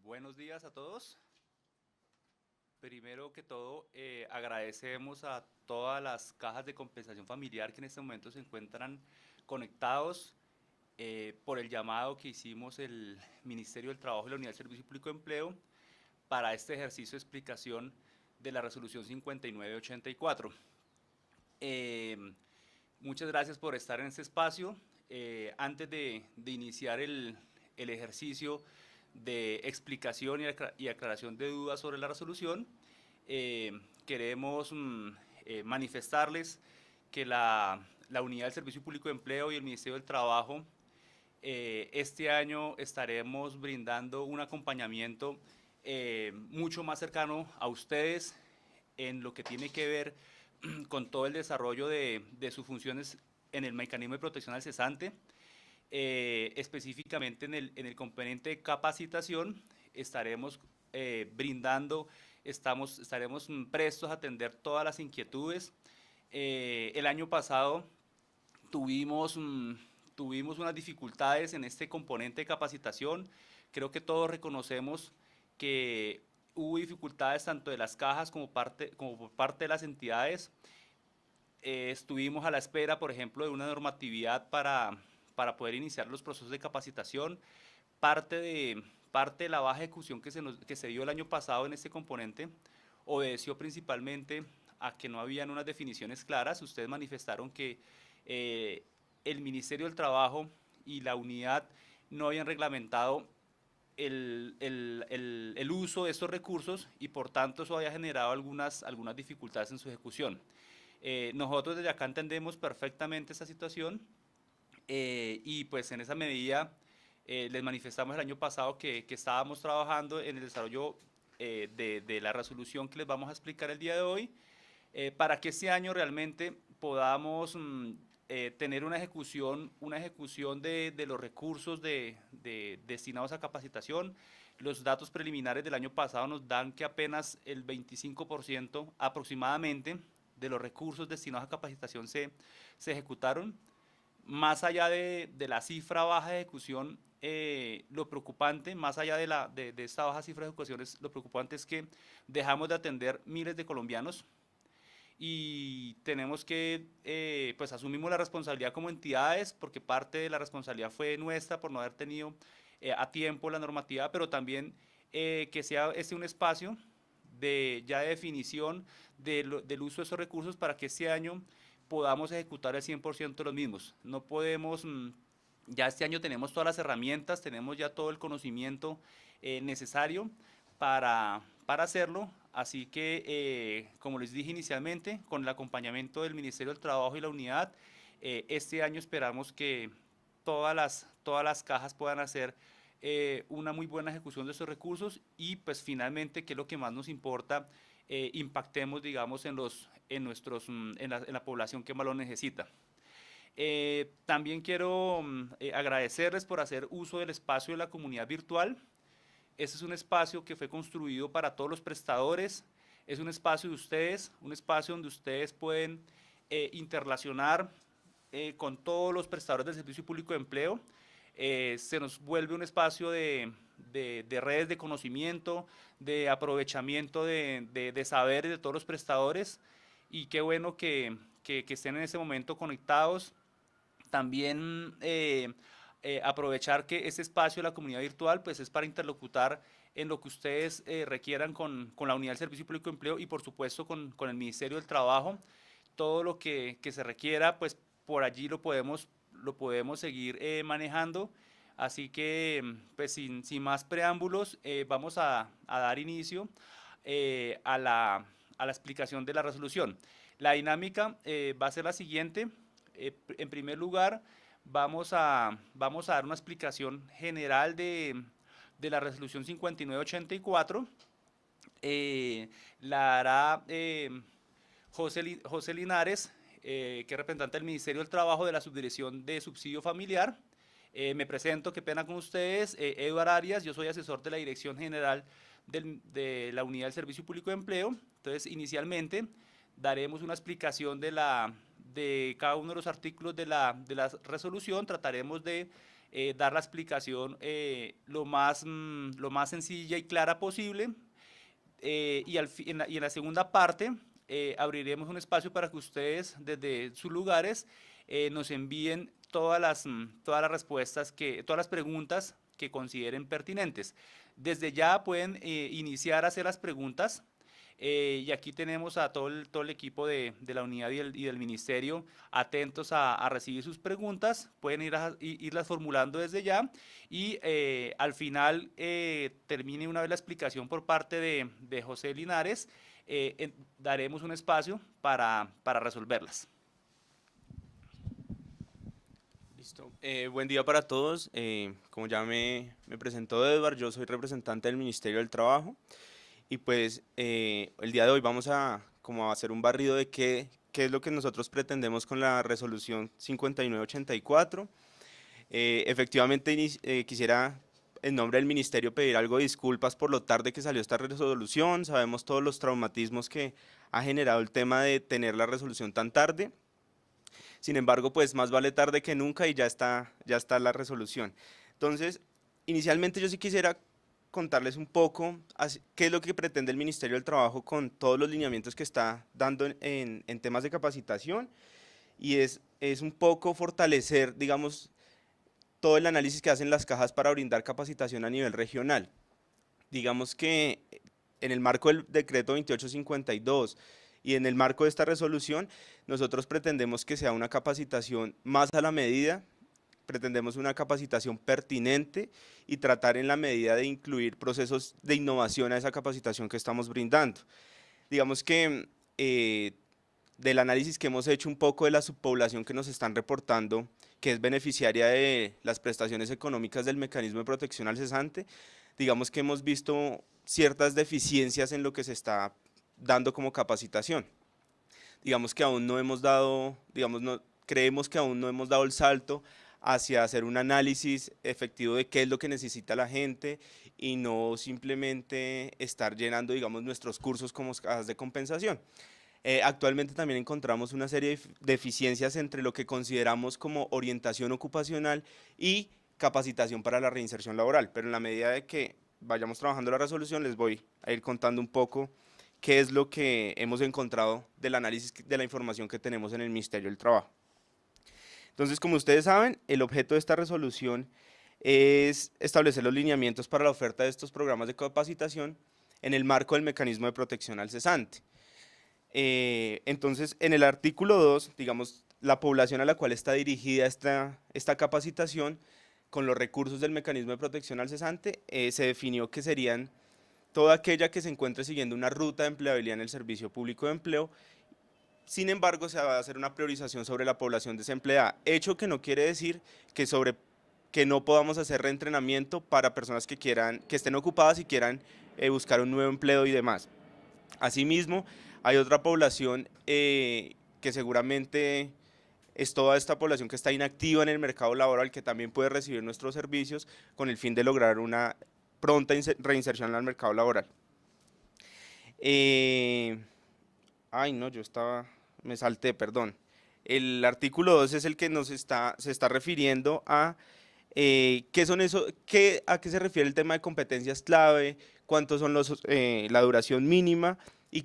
Buenos días a todos. Primero que todo, agradecemos a todas las cajas de compensación familiar que en este momento se encuentran conectados por el llamado que hicimos el Ministerio del Trabajo y la Unidad del Servicio Público de Empleo para este ejercicio de explicación de la resolución 5984. Eh, Muchas gracias por estar en este espacio. Antes de iniciar el ejercicio de explicación y aclaración de dudas sobre la resolución, queremos manifestarles que la Unidad del Servicio Público de Empleo y el Ministerio del Trabajo este año estaremos brindando un acompañamiento mucho más cercano a ustedes en lo que tiene que ver con todo el desarrollo de sus funciones en el mecanismo de protección al cesante. Específicamente en el componente de capacitación estaremos brindando, estaremos prestos a atender todas las inquietudes. El año pasado tuvimos, tuvimos unas dificultades en este componente de capacitación. Creo que todos reconocemos que hubo dificultades tanto de las cajas como por parte de las entidades. Estuvimos a la espera, por ejemplo, de una normatividad para poder iniciar los procesos de capacitación. Parte de, parte de la baja ejecución que se dio el año pasado en este componente obedeció principalmente a que no habían unas definiciones claras. Ustedes manifestaron que eh, el Ministerio del Trabajo y la unidad no habían reglamentado el uso de estos recursos y por tanto eso había generado algunas dificultades en su ejecución. Nosotros desde acá entendemos perfectamente esta situación y pues en esa medida les manifestamos el año pasado que estábamos trabajando en el desarrollo de la resolución que les vamos a explicar el día de hoy para que este año realmente podamos tener una ejecución de los recursos destinados a capacitación. Los datos preliminares del año pasado nos dan que apenas el 25% aproximadamente de los recursos destinados a capacitación se ejecutaron. Más allá de la cifra baja de ejecución, lo preocupante, más allá de esta baja cifra de ejecuciones, lo preocupante es que dejamos de atender miles de colombianos y tenemos que, pues asumimos la responsabilidad como entidades, porque parte de la responsabilidad fue nuestra por no haber tenido a tiempo la normativa, pero también que sea este un espacio ya de definición del uso de esos recursos para que este año podamos ejecutar el 100% de los mismos. No podemos, ya este año tenemos todas las herramientas, tenemos ya todo el conocimiento necesario para hacerlo, así que como les dije inicialmente, con el acompañamiento del Ministerio del Trabajo y la unidad, este año esperamos que todas las cajas puedan hacer una muy buena ejecución de esos recursos y pues finalmente, que es lo que más nos importa, impactemos, digamos, en la población que más lo necesita. También quiero agradecerles por hacer uso del espacio de la comunidad virtual. Este es un espacio que fue construido para todos los prestadores, es un espacio de ustedes, un espacio donde ustedes pueden interrelacionar con todos los prestadores del Servicio Público de Empleo. Se nos vuelve un espacio de redes de conocimiento, de aprovechamiento de saberes de todos los prestadores y qué bueno que estén en este momento conectados. También aprovechar que este espacio de la comunidad virtual pues es para interlocutar en lo que ustedes requieran con la Unidad del Servicio Público de Empleo y por supuesto con el Ministerio del Trabajo. Todo lo que se requiera pues por allí lo podemos seguir manejando. Así que pues sin más preámbulos vamos a dar inicio a la explicación de la resolución. La dinámica va a ser la siguiente. En primer lugar, vamos a dar una explicación general de la resolución 5984. La hará José Linares, que es representante del Ministerio del Trabajo de la Subdirección de Subsidio Familiar. Me presento, qué pena con ustedes, Eduard Arias, yo soy asesor de la Dirección General de la Unidad del Servicio Público de Empleo. Entonces, inicialmente daremos una explicación de cada uno de los artículos de la resolución, trataremos de dar la explicación lo más sencilla y clara posible. Y en la segunda parte abriremos un espacio para que ustedes desde sus lugares nos envíen todas las respuestas, todas las preguntas que consideren pertinentes. Desde ya pueden iniciar a hacer las preguntas. Y aquí tenemos a todo el equipo de la unidad y del ministerio atentos a recibir sus preguntas. Pueden irlas formulando desde ya y al final termine una vez la explicación por parte de José Linares, daremos un espacio para resolverlas. Listo. Buen día para todos. Como ya me presentó Edward, yo soy representante del Ministerio del Trabajo y pues el día de hoy vamos como a hacer un barrido de qué es lo que nosotros pretendemos con la resolución 5984. Efectivamente quisiera en nombre del Ministerio pedir algo de disculpas por lo tarde que salió esta resolución. Sabemos todos los traumatismos que ha generado el tema de tener la resolución tan tarde. Sin embargo, pues más vale tarde que nunca y ya está la resolución. Entonces, inicialmente yo sí quisiera contarles un poco qué es lo que pretende el Ministerio del Trabajo con todos los lineamientos que está dando en temas de capacitación, y es un poco fortalecer, digamos, todo el análisis que hacen las cajas para brindar capacitación a nivel regional. Digamos que en el marco del decreto 2852 y en el marco de esta resolución, nosotros pretendemos que sea una capacitación más a la medida, pretendemos una capacitación pertinente y tratar en la medida de incluir procesos de innovación a esa capacitación que estamos brindando. Digamos que del análisis que hemos hecho un poco de la subpoblación que nos están reportando, que es beneficiaria de las prestaciones económicas del mecanismo de protección al cesante, digamos que hemos visto ciertas deficiencias en lo que se está dando como capacitación. Digamos que aún no hemos dado, creemos que aún no hemos dado el salto hacia hacer un análisis efectivo de qué es lo que necesita la gente y no simplemente estar llenando, digamos, nuestros cursos como cajas de compensación. Actualmente también encontramos una serie de deficiencias entre lo que consideramos como orientación ocupacional y capacitación para la reinserción laboral, pero en la medida de que vayamos trabajando la resolución les voy a ir contando un poco qué es lo que hemos encontrado del análisis de la información que tenemos en el Ministerio del Trabajo. Entonces, como ustedes saben, el objeto de esta resolución es establecer los lineamientos para la oferta de estos programas de capacitación en el marco del mecanismo de protección al cesante. Entonces, en el artículo 2, digamos, la población a la cual está dirigida esta capacitación con los recursos del mecanismo de protección al cesante, se definió que serían toda aquella que se encuentre siguiendo una ruta de empleabilidad en el servicio público de empleo. Sin embargo, se va a hacer una priorización sobre la población desempleada, hecho que no quiere decir que no podamos hacer reentrenamiento para personas que estén ocupadas y quieran buscar un nuevo empleo y demás. Asimismo, hay otra población que seguramente es toda esta población que está inactiva en el mercado laboral, que también puede recibir nuestros servicios con el fin de lograr una pronta reinserción al mercado laboral. Me salté, perdón. El artículo 2 es el que se está refiriendo a qué son a qué se refiere el tema de competencias clave, cuántos son la duración mínima y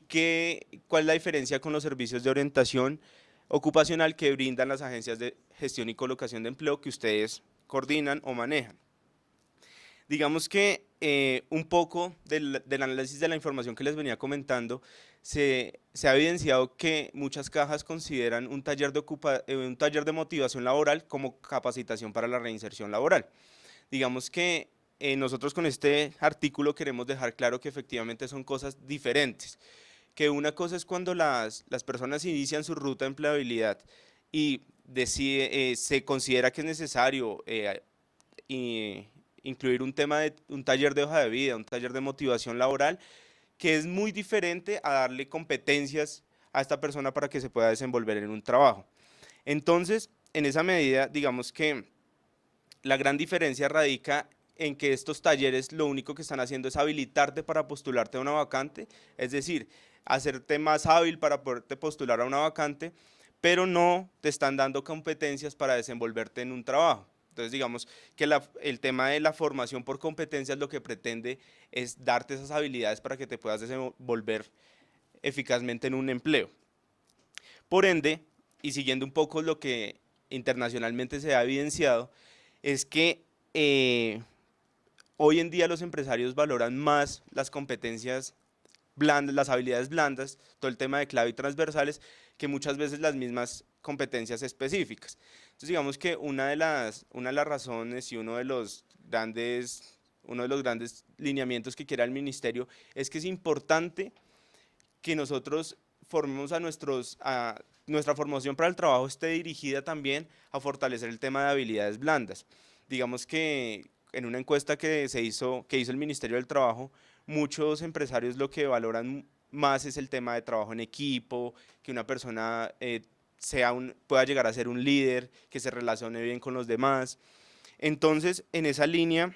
cuál es la diferencia con los servicios de orientación ocupacional que brindan las agencias de gestión y colocación de empleo que ustedes coordinan o manejan. Digamos que un poco del análisis de la información que les venía comentando, se ha evidenciado que muchas cajas consideran un taller de motivación laboral como capacitación para la reinserción laboral. Digamos que nosotros con este artículo queremos dejar claro que efectivamente son cosas diferentes, que una cosa es cuando las personas inician su ruta de empleabilidad y se considera que es necesario incluir un taller de hoja de vida, un taller de motivación laboral, que es muy diferente a darle competencias a esta persona para que se pueda desenvolver en un trabajo. Entonces, en esa medida, digamos que la gran diferencia radica en que estos talleres lo único que están haciendo es habilitarte para postularte a una vacante, es decir, hacerte más hábil para poderte postular a una vacante, pero no te están dando competencias para desenvolverte en un trabajo. Entonces, digamos que el tema de la formación por competencias lo que pretende es darte esas habilidades para que te puedas desenvolver eficazmente en un empleo. Por ende, y siguiendo un poco lo que internacionalmente se ha evidenciado, es que hoy en día los empresarios valoran más las competencias blandas, las habilidades blandas, todo el tema de clave y transversales, que muchas veces las mismas competencias específicas. Entonces, digamos que una de las razones y uno de los grandes lineamientos que quiera el ministerio es que es importante que nosotros formemos nuestra formación para el trabajo esté dirigida también a fortalecer el tema de habilidades blandas. Digamos que en una encuesta que hizo el Ministerio del Trabajo, muchos empresarios lo que valoran más es el tema de trabajo en equipo, que una persona pueda llegar a ser un líder, que se relacione bien con los demás. Entonces, en esa línea,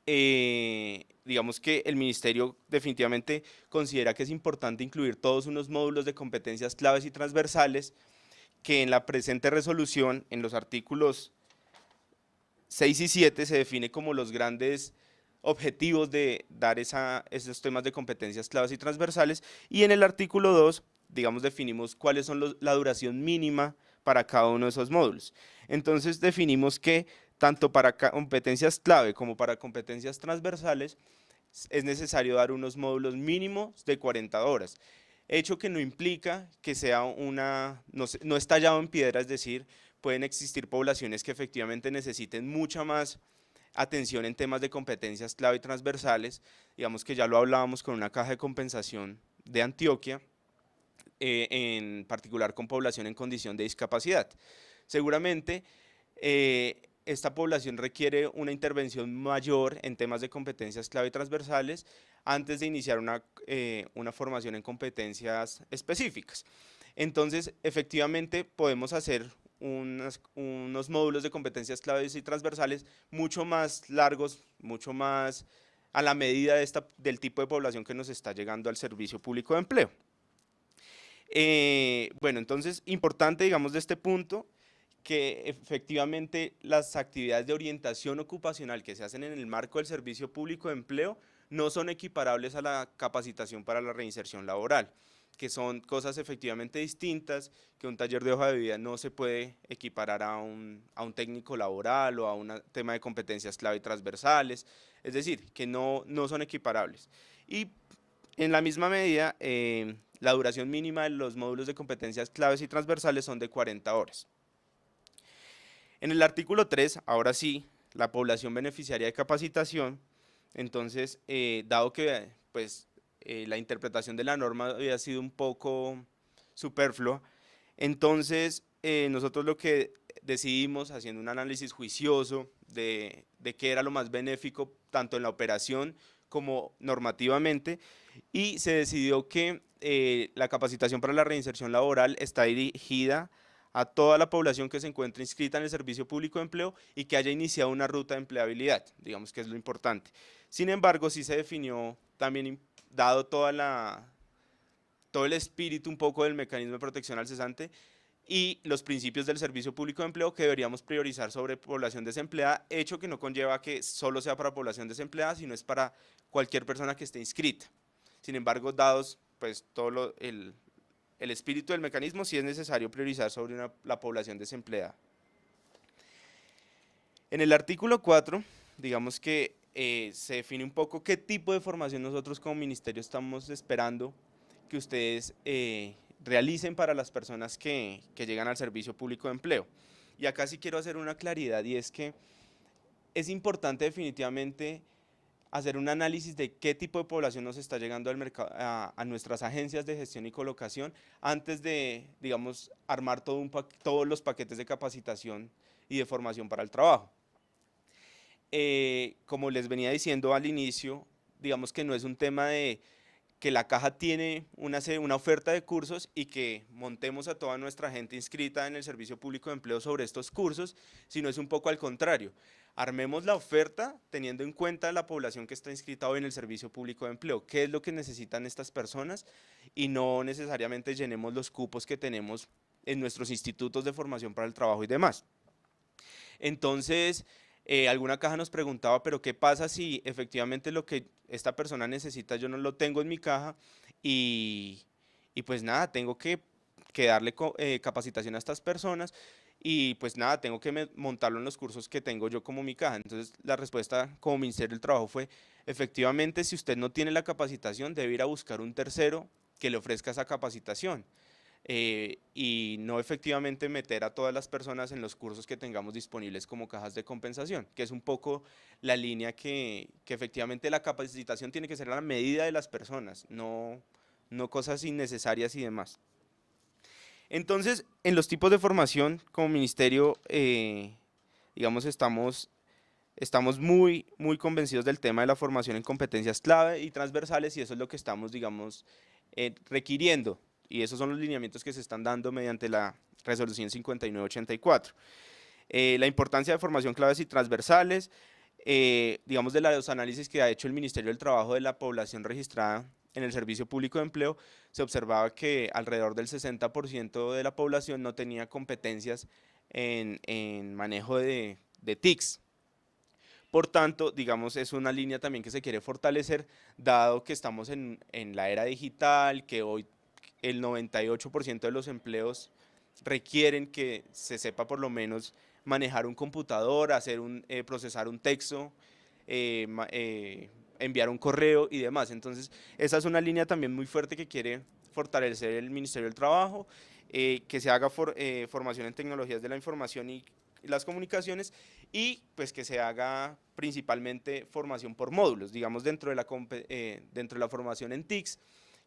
digamos que el ministerio definitivamente considera que es importante incluir todos unos módulos de competencias claves y transversales que en la presente resolución, en los artículos 6 y 7, se define como los grandes objetivos de dar esos temas de competencias claves y transversales, y en el artículo 2, digamos, definimos cuáles son la duración mínima para cada uno de esos módulos. Entonces definimos que tanto para competencias clave como para competencias transversales es necesario dar unos módulos mínimos de 40 horas, hecho que no implica que sea no es tallado en piedra, es decir, pueden existir poblaciones que efectivamente necesiten mucha más atención en temas de competencias clave y transversales, digamos que ya lo hablábamos con una caja de compensación de Antioquia, en particular con población en condición de discapacidad. Seguramente esta población requiere una intervención mayor en temas de competencias clave y transversales antes de iniciar una formación en competencias específicas. Entonces, efectivamente, podemos hacer unos módulos de competencias claves y transversales mucho más largos, mucho más a la medida del tipo de población que nos está llegando al servicio público de empleo. Bueno, entonces, importante, digamos, de este punto, que efectivamente las actividades de orientación ocupacional que se hacen en el marco del servicio público de empleo no son equiparables a la capacitación para la reinserción laboral, que son cosas efectivamente distintas, que un taller de hoja de vida no se puede equiparar a un técnico laboral o a un tema de competencias clave y transversales, es decir, que no son equiparables. Y en la misma medida, la duración mínima de los módulos de competencias claves y transversales son de 40 horas. En el artículo 3, ahora sí, la población beneficiaria de capacitación, entonces, dado que pues, la interpretación de la norma había sido un poco superflua, entonces nosotros lo que decidimos, haciendo un análisis juicioso de qué era lo más benéfico, tanto en la operación como normativamente, y se decidió que la capacitación para la reinserción laboral está dirigida a toda la población que se encuentre inscrita en el servicio público de empleo y que haya iniciado una ruta de empleabilidad, digamos que es lo importante. Sin embargo, sí se definió también, dado todo el espíritu un poco del mecanismo de protección al cesante y los principios del servicio público de empleo, que deberíamos priorizar sobre población desempleada, hecho que no conlleva que solo sea para población desempleada, sino es para cualquier persona que esté inscrita. Sin embargo, dados pues el espíritu del mecanismo, sí es necesario priorizar sobre la población desempleada. En el artículo 4, digamos que se define un poco qué tipo de formación nosotros como ministerio estamos esperando que ustedes realicen para las personas que llegan al servicio público de empleo. Y acá sí quiero hacer una claridad, y es que es importante definitivamente hacer un análisis de qué tipo de población nos está llegando al mercado, a nuestras agencias de gestión y colocación, antes de, digamos, armar todos los paquetes de capacitación y de formación para el trabajo. Como les venía diciendo al inicio, digamos que no es un tema de que la caja tiene una oferta de cursos y que montemos a toda nuestra gente inscrita en el servicio público de empleo sobre estos cursos, sino es un poco al contrario. Armemos la oferta teniendo en cuenta la población que está inscrita hoy en el servicio público de empleo, qué es lo que necesitan estas personas, y no necesariamente llenemos los cupos que tenemos en nuestros institutos de formación para el trabajo y demás. Entonces, alguna caja nos preguntaba, pero ¿qué pasa si efectivamente lo que esta persona necesita yo no lo tengo en mi caja y, y pues nada, tengo que darle capacitación a estas personas y pues nada, tengo que montarlo en los cursos que tengo yo como mi caja? Entonces la respuesta como Ministerio del Trabajo fue, efectivamente, si usted no tiene la capacitación, debe ir a buscar un tercero que le ofrezca esa capacitación. Y no efectivamente meter a todas las personas en los cursos que tengamos disponibles como cajas de compensación, que es un poco la línea que efectivamente la capacitación tiene que ser a la medida de las personas, no cosas innecesarias y demás. Entonces, en los tipos de formación, como ministerio, digamos, estamos muy convencidos del tema de la formación en competencias clave y transversales, y eso es lo que estamos, digamos, requiriendo, y esos son los lineamientos que se están dando mediante la resolución 5984. La importancia de formación claves y transversales, digamos, de los análisis que ha hecho el Ministerio del Trabajo de la población registrada en el Servicio Público de Empleo, se observaba que alrededor del 60% de la población no tenía competencias en manejo de TICs. Por tanto, digamos, es una línea también que se quiere fortalecer, dado que estamos en la era digital, que hoy el 98% de los empleos requieren que se sepa por lo menos manejar un computador, procesar un texto, enviar un correo y demás. Entonces, esa es una línea también muy fuerte que quiere fortalecer el Ministerio del Trabajo, que se haga formación en tecnologías de la información y las comunicaciones, y pues que se haga principalmente formación por módulos, digamos dentro de la formación en TICS,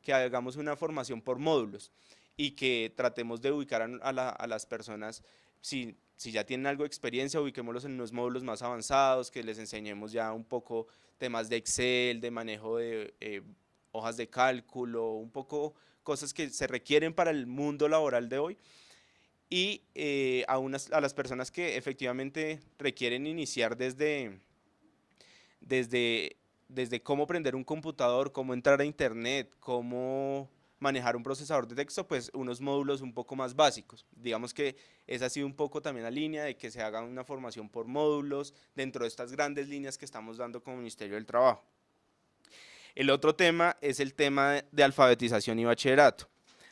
que hagamos una formación por módulos y que tratemos de ubicar a las personas, si ya tienen algo de experiencia, ubiquémoslos en unos módulos más avanzados, que les enseñemos ya un poco temas de Excel, de manejo de hojas de cálculo, un poco cosas que se requieren para el mundo laboral de hoy, y a las personas que efectivamente requieren iniciar desde, desde cómo prender un computador, cómo entrar a internet, cómo manejar un procesador de texto, pues unos módulos un poco más básicos. Digamos que esa ha sido un poco también la línea de que se haga una formación por módulos dentro de estas grandes líneas que estamos dando como Ministerio del Trabajo. El otro tema es el tema de alfabetización y bachillerato.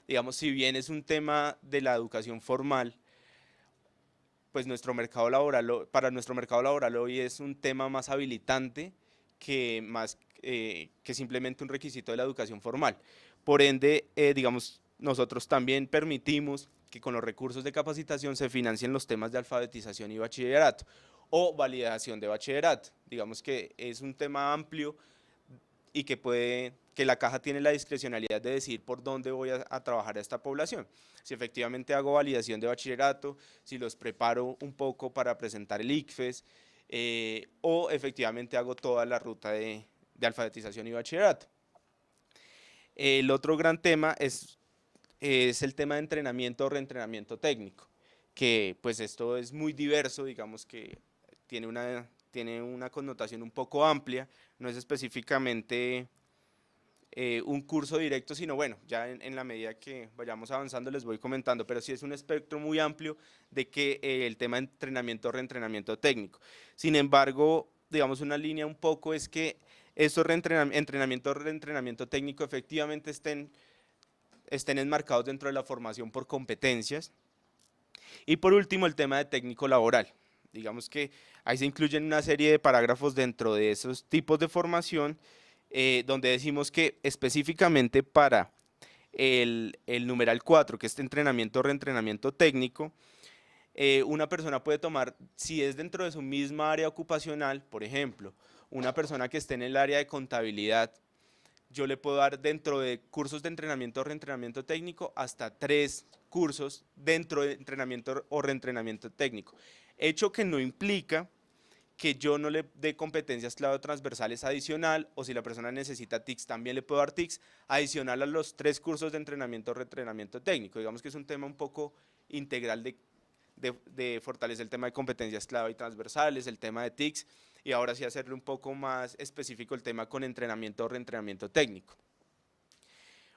Digamos, si bien es un tema de la educación formal, pues para nuestro mercado laboral hoy es un tema más habilitante que simplemente un requisito de la educación formal. Por ende, digamos, nosotros también permitimos que con los recursos de capacitación se financien los temas de alfabetización y bachillerato o validación de bachillerato. Digamos que es un tema amplio y que la caja tiene la discrecionalidad de decidir por dónde voy a trabajar a esta población. Si efectivamente hago validación de bachillerato, si los preparo un poco para presentar el ICFES, o efectivamente hago toda la ruta de alfabetización y bachillerato. El otro gran tema es el tema de entrenamiento o reentrenamiento técnico, que pues esto es muy diverso, digamos que tiene una connotación un poco amplia, no es específicamente un curso directo, sino bueno, ya en la medida que vayamos avanzando les voy comentando, pero sí es un espectro muy amplio de que el tema de entrenamiento o reentrenamiento técnico. Sin embargo, digamos una línea un poco es que estos entrenamiento o reentrenamiento técnico efectivamente estén enmarcados dentro de la formación por competencias. Y por último, el tema de técnico laboral. Digamos que ahí se incluyen una serie de parágrafos dentro de esos tipos de formación, donde decimos que específicamente para el numeral 4, que es entrenamiento o reentrenamiento técnico, una persona puede tomar, si es dentro de su misma área ocupacional, por ejemplo, una persona que esté en el área de contabilidad, yo le puedo dar dentro de cursos de entrenamiento o reentrenamiento técnico hasta 3 cursos dentro de entrenamiento o reentrenamiento técnico. Hecho que no implica que yo no le dé competencias clave transversales adicional, o si la persona necesita TICS, también le puedo dar TICS adicional a los 3 cursos de entrenamiento o reentrenamiento técnico. Digamos que es un tema un poco integral de fortalecer el tema de competencias clave y transversales, el tema de TICS, y ahora sí hacerle un poco más específico el tema con entrenamiento o reentrenamiento técnico.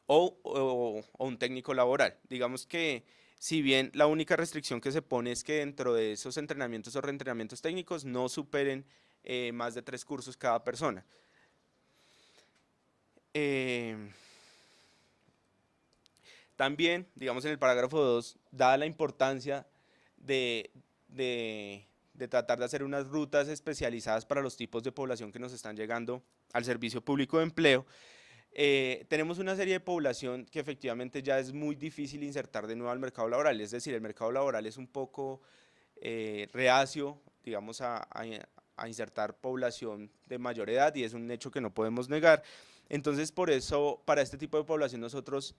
O un técnico laboral. Digamos que si bien la única restricción que se pone es que dentro de esos entrenamientos o reentrenamientos técnicos no superen más de 3 cursos cada persona. También, digamos en el parágrafo 2, dada la importancia de, de tratar de hacer unas rutas especializadas para los tipos de población que nos están llegando al servicio público de empleo, tenemos una serie de población que efectivamente ya es muy difícil insertar de nuevo al mercado laboral, es decir, el mercado laboral es un poco reacio, digamos, a insertar población de mayor edad y es un hecho que no podemos negar. Entonces, por eso, para este tipo de población nosotros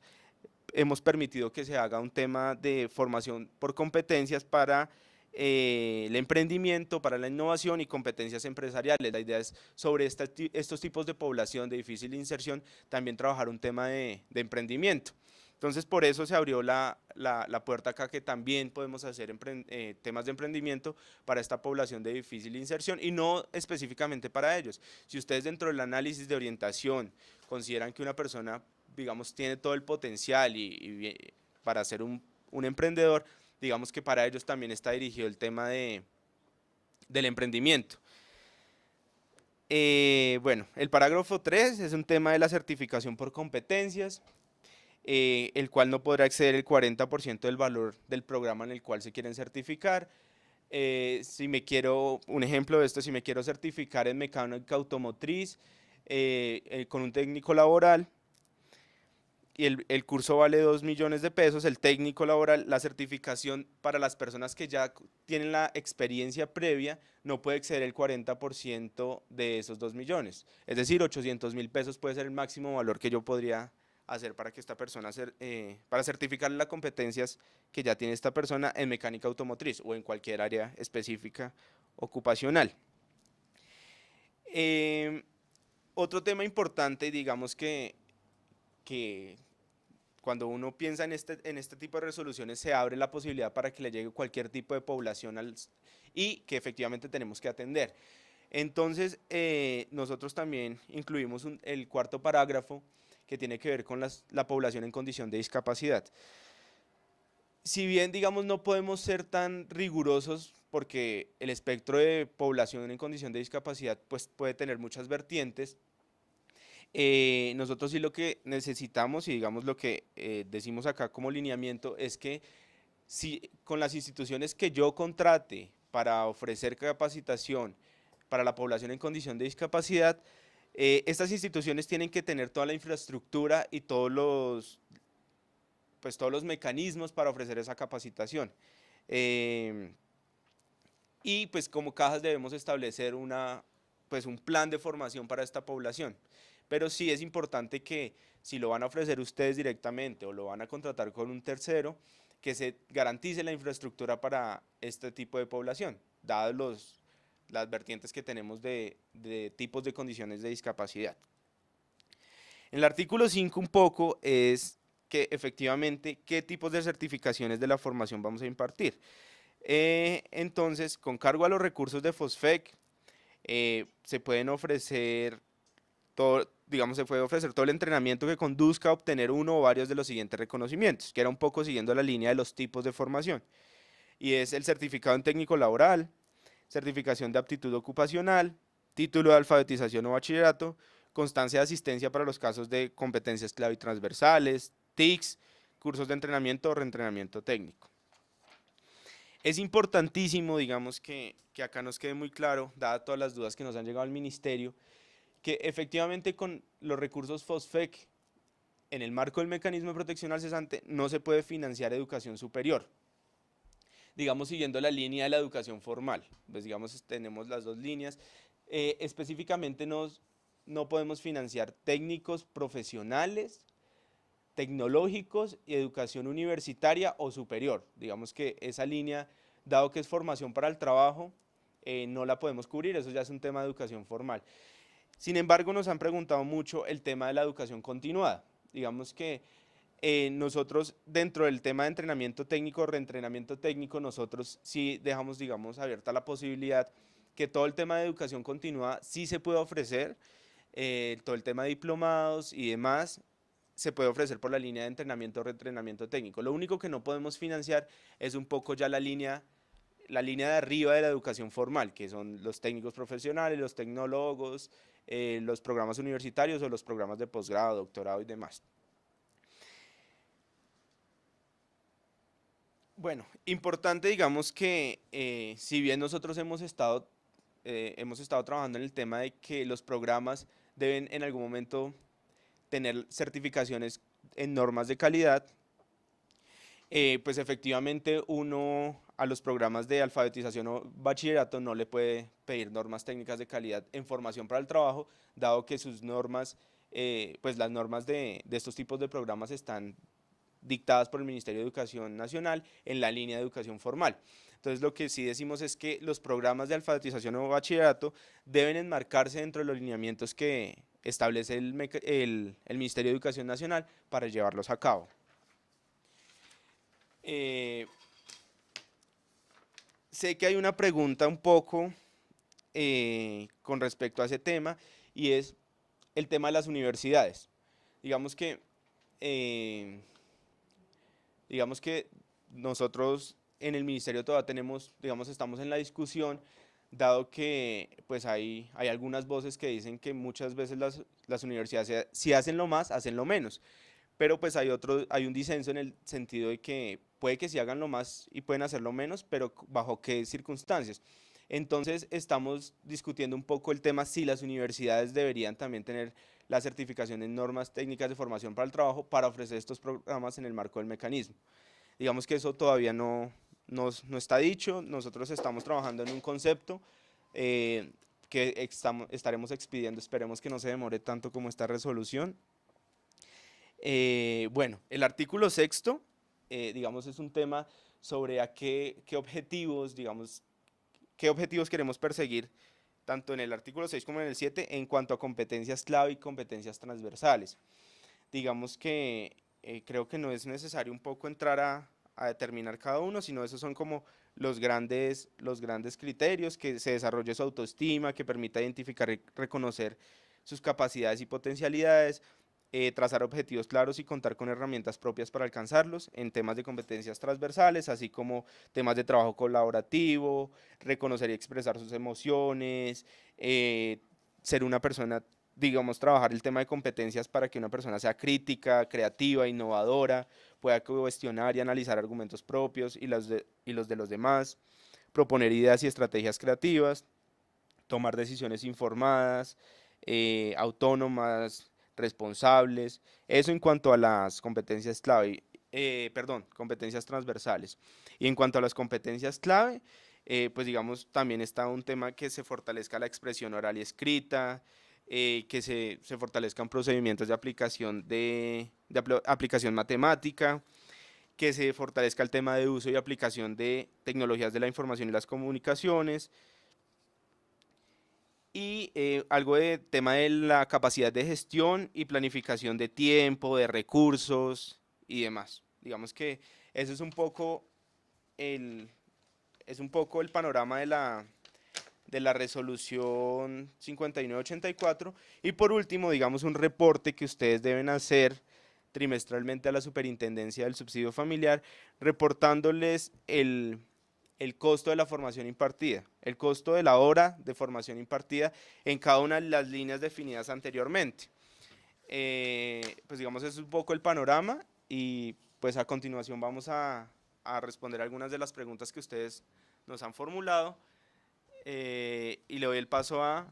hemos permitido que se haga un tema de formación por competencias para el emprendimiento, para la innovación y competencias empresariales. La idea es sobre estos tipos de población de difícil inserción también trabajar un tema de emprendimiento. Entonces por eso se abrió la puerta acá que también podemos hacer temas de emprendimiento para esta población de difícil inserción y no específicamente para ellos. Si ustedes dentro del análisis de orientación consideran que una persona, digamos, tiene todo el potencial para ser un emprendedor, digamos que para ellos también está dirigido el tema del emprendimiento. Bueno, el parágrafo 3 es un tema de la certificación por competencias, el cual no podrá exceder el 40% del valor del programa en el cual se quieren certificar. Un ejemplo de esto, si me quiero certificar en mecánica automotriz con un técnico laboral, y el curso vale 2 millones de pesos, el técnico laboral, la certificación para las personas que ya tienen la experiencia previa no puede exceder el 40% de esos 2 millones. Es decir, 800.000 pesos puede ser el máximo valor que yo podría hacer para que esta persona, para certificar las competencias que ya tiene esta persona en mecánica automotriz o en cualquier área específica ocupacional. Otro tema importante, digamos que cuando uno piensa en este tipo de resoluciones se abre la posibilidad para que le llegue cualquier tipo de población y que efectivamente tenemos que atender. Entonces, nosotros también incluimos el cuarto parágrafo que tiene que ver con la población en condición de discapacidad. Si bien, digamos, no podemos ser tan rigurosos porque el espectro de población en condición de discapacidad pues, puede tener muchas vertientes, nosotros sí lo que necesitamos y digamos lo que decimos acá como lineamiento es que si con las instituciones que yo contrate para ofrecer capacitación para la población en condición de discapacidad, estas instituciones tienen que tener toda la infraestructura y todos los mecanismos para ofrecer esa capacitación. Y pues como cajas debemos establecer un plan de formación para esta población. Pero sí es importante que si lo van a ofrecer ustedes directamente o lo van a contratar con un tercero, que se garantice la infraestructura para este tipo de población, dadas las vertientes que tenemos de tipos de condiciones de discapacidad. En el artículo 5 un poco es que efectivamente qué tipos de certificaciones de la formación vamos a impartir. Entonces, con cargo a los recursos de FOSFEC, se pueden ofrecer se puede ofrecer todo el entrenamiento que conduzca a obtener uno o varios de los siguientes reconocimientos, que era un poco siguiendo la línea de los tipos de formación, y es el certificado en técnico laboral, certificación de aptitud ocupacional, título de alfabetización o bachillerato, constancia de asistencia para los casos de competencias clave y transversales, TICs, cursos de entrenamiento o reentrenamiento técnico. Es importantísimo, digamos, que acá nos quede muy claro, dadas todas las dudas que nos han llegado al ministerio, que efectivamente con los recursos FOSFEC, en el marco del mecanismo de protección al cesante, no se puede financiar educación superior. Digamos, siguiendo la línea de la educación formal, pues digamos, tenemos las dos líneas. Específicamente no podemos financiar técnicos profesionales, tecnológicos y educación universitaria o superior. Digamos que esa línea, dado que es formación para el trabajo, no la podemos cubrir, eso ya es un tema de educación formal. Sin embargo, nos han preguntado mucho el tema de la educación continuada. Digamos que nosotros dentro del tema de entrenamiento técnico, reentrenamiento técnico, nosotros sí dejamos, digamos, abierta la posibilidad que todo el tema de educación continua sí se puede ofrecer, todo el tema de diplomados y demás, se puede ofrecer por la línea de entrenamiento o reentrenamiento técnico. Lo único que no podemos financiar es un poco ya la línea de arriba de la educación formal, que son los técnicos profesionales, los tecnólogos, los programas universitarios o los programas de posgrado, doctorado y demás. Bueno, importante digamos que si bien nosotros hemos estado trabajando en el tema de que los programas deben en algún momento tener certificaciones en normas de calidad, pues efectivamente uno a los programas de alfabetización o bachillerato no le puede pedir normas técnicas de calidad en formación para el trabajo, dado que sus normas, pues las normas de estos tipos de programas están dictadas por el Ministerio de Educación Nacional en la línea de educación formal. Entonces lo que sí decimos es que los programas de alfabetización o bachillerato deben enmarcarse dentro de los lineamientos que establece el Ministerio de Educación Nacional para llevarlos a cabo. Sé que hay una pregunta un poco con respecto a ese tema y es el tema de las universidades. Digamos que nosotros en el ministerio todavía tenemos, estamos en la discusión, dado que pues hay algunas voces que dicen que muchas veces las universidades si hacen lo más, hacen lo menos. Pero pues hay un disenso en el sentido de que puede que sí hagan lo más y pueden hacerlo menos, pero bajo qué circunstancias. Entonces estamos discutiendo un poco el tema si las universidades deberían también tener la certificación en normas técnicas de formación para el trabajo para ofrecer estos programas en el marco del mecanismo. Digamos que eso todavía no está dicho, nosotros estamos trabajando en un concepto que estaremos expidiendo, esperemos que no se demore tanto como esta resolución. Bueno, el artículo 6º, digamos, es un tema sobre qué objetivos, digamos, qué objetivos queremos perseguir, tanto en el artículo 6 como en el 7, en cuanto a competencias clave y competencias transversales. Digamos que creo que no es necesario un poco entrar a determinar cada uno, sino esos son como los grandes criterios, que se desarrolle su autoestima, que permita identificar y reconocer sus capacidades y potencialidades, trazar objetivos claros y contar con herramientas propias para alcanzarlos en temas de competencias transversales, así como temas de trabajo colaborativo, reconocer y expresar sus emociones, ser una persona, digamos, trabajar el tema de competencias para que una persona sea crítica, creativa, innovadora, pueda cuestionar y analizar argumentos propios y los de los demás, proponer ideas y estrategias creativas, tomar decisiones informadas, autónomas, responsables, eso en cuanto a las competencias clave, competencias transversales. Y en cuanto a las competencias clave, pues digamos, también está un tema que se fortalezca la expresión oral y escrita, que se fortalezcan procedimientos de aplicación aplicación matemática, que se fortalezca el tema de uso y aplicación de tecnologías de la información y las comunicaciones, y algo de tema de la capacidad de gestión y planificación de tiempo, de recursos y demás. Digamos que eso es un poco el panorama de la resolución 5984, y por último, digamos, un reporte que ustedes deben hacer trimestralmente a la Superintendencia del Subsidio Familiar, reportándoles el costo de la formación impartida, el costo de la hora de formación impartida en cada una de las líneas definidas anteriormente. Pues digamos, eso es un poco el panorama, y pues a continuación vamos a responder algunas de las preguntas que ustedes nos han formulado, y le doy el paso a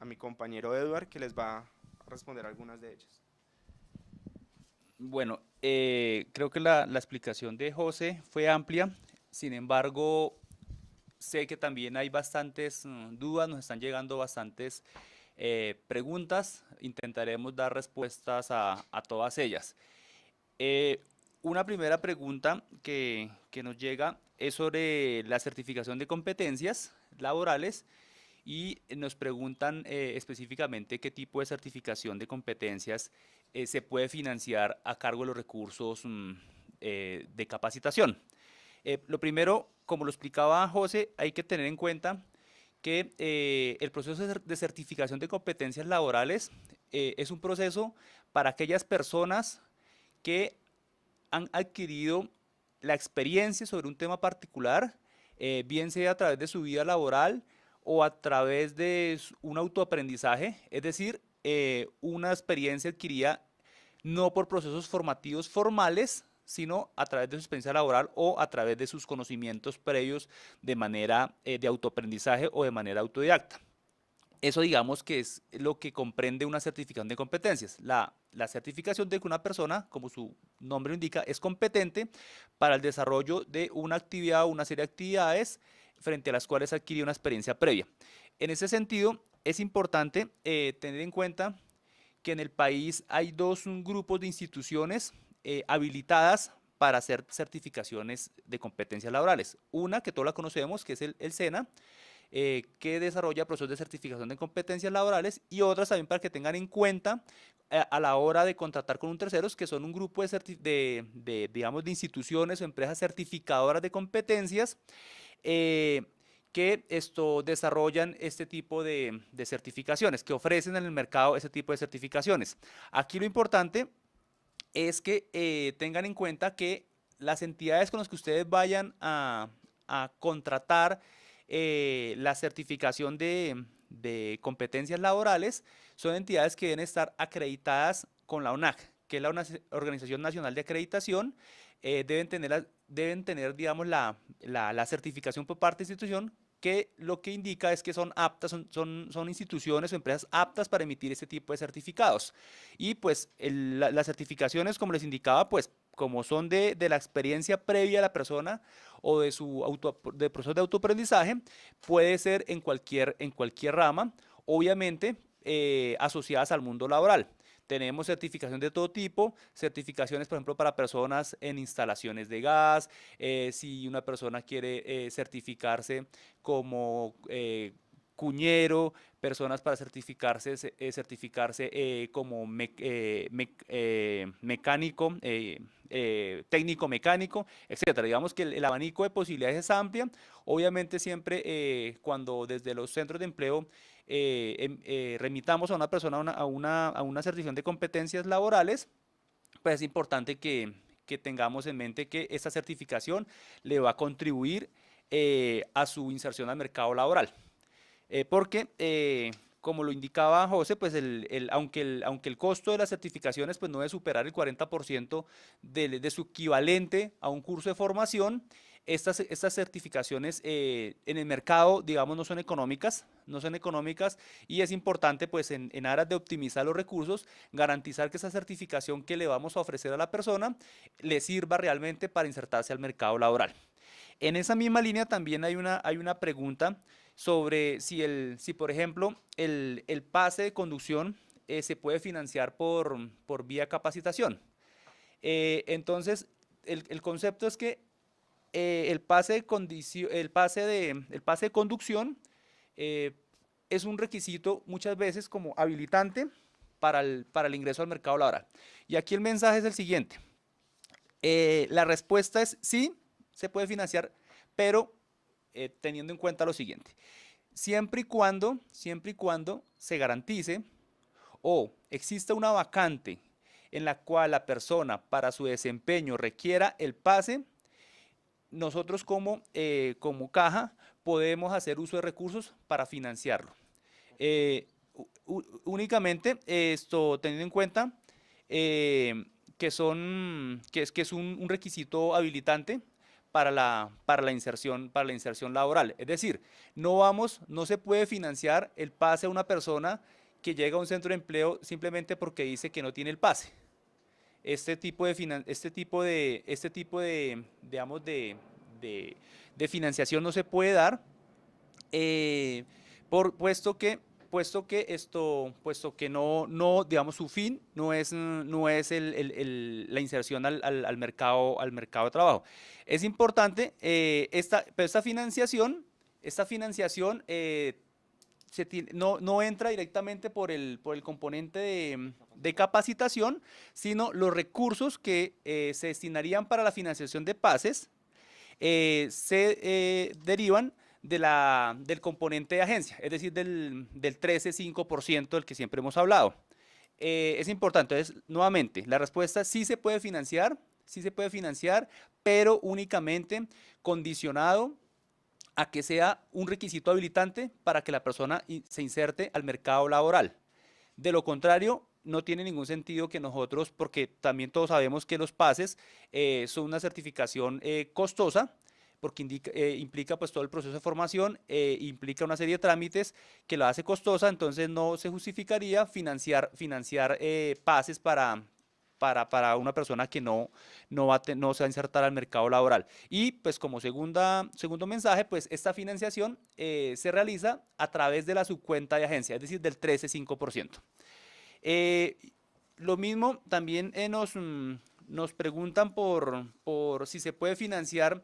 mi compañero Edward, que les va a responder algunas de ellas. Bueno, creo que la explicación de José fue amplia. Sin embargo, sé que también hay bastantes dudas, nos están llegando bastantes preguntas. Intentaremos dar respuestas a todas ellas. Una primera pregunta que nos llega es sobre la certificación de competencias laborales, y nos preguntan específicamente qué tipo de certificación de competencias se puede financiar a cargo de los recursos de capacitación. Lo primero, como lo explicaba José, hay que tener en cuenta que el proceso de certificación de competencias laborales es un proceso para aquellas personas que han adquirido la experiencia sobre un tema particular, bien sea a través de su vida laboral o a través de un autoaprendizaje, es decir, una experiencia adquirida no por procesos formativos formales, sino a través de su experiencia laboral o a través de sus conocimientos previos de manera de autoaprendizaje o de manera autodidacta. Eso digamos que es lo que comprende una certificación de competencias. La certificación de que una persona, como su nombre lo indica, es competente para el desarrollo de una actividad o una serie de actividades frente a las cuales adquirió una experiencia previa. En ese sentido, es importante tener en cuenta que en el país hay dos grupos de instituciones habilitadas para hacer certificaciones de competencias laborales. Una que todos la conocemos, que es el SENA, que desarrolla procesos de certificación de competencias laborales, y otras también para que tengan en cuenta a la hora de contratar con un terceros, que son un grupo digamos, de instituciones o empresas certificadoras de competencias que desarrollan este tipo de certificaciones, que ofrecen en el mercado este tipo de certificaciones. Aquí lo importante es que tengan en cuenta que las entidades con las que ustedes vayan a contratar la certificación de competencias laborales son entidades que deben estar acreditadas con la ONAC, que es la Organización Nacional de Acreditación. Deben tener, digamos, la certificación por parte de la institución, que lo que indica es que son aptas, son instituciones o empresas aptas para emitir este tipo de certificados. Y pues las certificaciones, como les indicaba, pues como son de la experiencia previa a la persona o de proceso de autoaprendizaje, puede ser en cualquier rama, obviamente asociadas al mundo laboral. Tenemos certificación de todo tipo, certificaciones, por ejemplo, para personas en instalaciones de gas, si una persona quiere certificarse como cuñero, personas para certificarse como mecánico, técnico mecánico, etcétera. Digamos que el abanico de posibilidades es amplia. Obviamente siempre cuando desde los centros de empleo remitamos a una persona a una certificación de competencias laborales, pues es importante que tengamos en mente que esta certificación le va a contribuir a su inserción al mercado laboral. Porque, como lo indicaba José, pues aunque el costo de las certificaciones pues no debe superar el 40% de su equivalente a un curso de formación, estas certificaciones en el mercado, digamos, no son económicas, y es importante, pues, en aras de optimizar los recursos, garantizar que esa certificación que le vamos a ofrecer a la persona le sirva realmente para insertarse al mercado laboral. En esa misma línea también hay una pregunta sobre si por ejemplo, el pase de conducción se puede financiar por vía capacitación. Entonces, el concepto es que el pase de conducción eh, es un requisito muchas veces como habilitante para el ingreso al mercado laboral. Y aquí el mensaje es el siguiente. La respuesta es sí, se puede financiar, pero teniendo en cuenta lo siguiente. Siempre y cuando se garantice o exista una vacante en la cual la persona para su desempeño requiera el pase, nosotros como caja podemos hacer uso de recursos para financiarlo. Eh, Únicamente teniendo en cuenta que es un requisito habilitante para la inserción laboral. Es decir, no se puede financiar el pase a una persona que llega a un centro de empleo simplemente porque dice que no tiene el pase. Digamos, de financiación no se puede dar, eh, puesto que digamos, su fin no es la inserción al mercado de trabajo. Es importante, pero esta financiación no entra directamente por el componente de capacitación, sino los recursos que se destinarían para la financiación de pases se derivan del componente de agencia, es decir, del 13,5% del que siempre hemos hablado. es importante. Entonces, nuevamente, la respuesta sí se puede financiar, pero únicamente condicionado a que sea un requisito habilitante para que la persona se inserte al mercado laboral. De lo contrario, no tiene ningún sentido que nosotros, porque también todos sabemos que los pases son una certificación costosa, porque implica pues todo el proceso de formación, implica una serie de trámites que lo hace costosa, entonces no se justificaría financiar pases para una persona que no se va a insertar al mercado laboral. Y pues como segundo mensaje, pues esta financiación se realiza a través de la subcuenta de agencia, es decir, del 13,5%. Eh, lo mismo también nos preguntan por si se puede financiar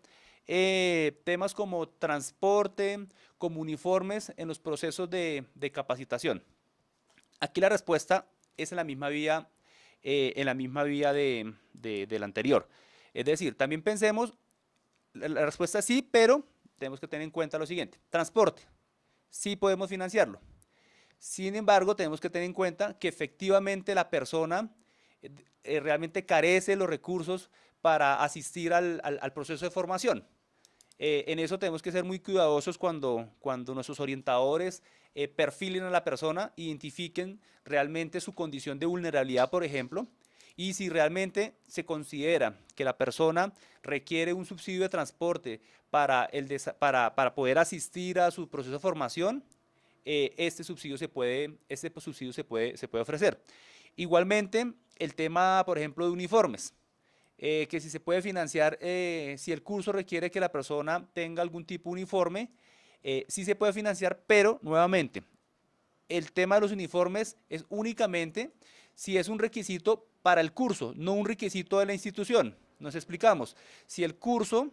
temas como transporte, como uniformes en los procesos de capacitación. Aquí la respuesta es en la misma vía de la anterior. Es decir, también pensemos, la respuesta es sí, pero tenemos que tener en cuenta lo siguiente. Transporte, sí podemos financiarlo. Sin embargo, tenemos que tener en cuenta que efectivamente la persona realmente carece de los recursos para asistir al proceso de formación. En eso tenemos que ser muy cuidadosos cuando nuestros orientadores perfilen a la persona, identifiquen realmente su condición de vulnerabilidad, por ejemplo, y si realmente se considera que la persona requiere un subsidio de transporte para poder asistir a su proceso de formación, este subsidio se puede ofrecer. Igualmente, el tema, por ejemplo, de uniformes, que si se puede financiar, si el curso requiere que la persona tenga algún tipo de uniforme, sí se puede financiar, pero nuevamente, el tema de los uniformes es únicamente si es un requisito para el curso, no un requisito de la institución. Nos explicamos. Si el curso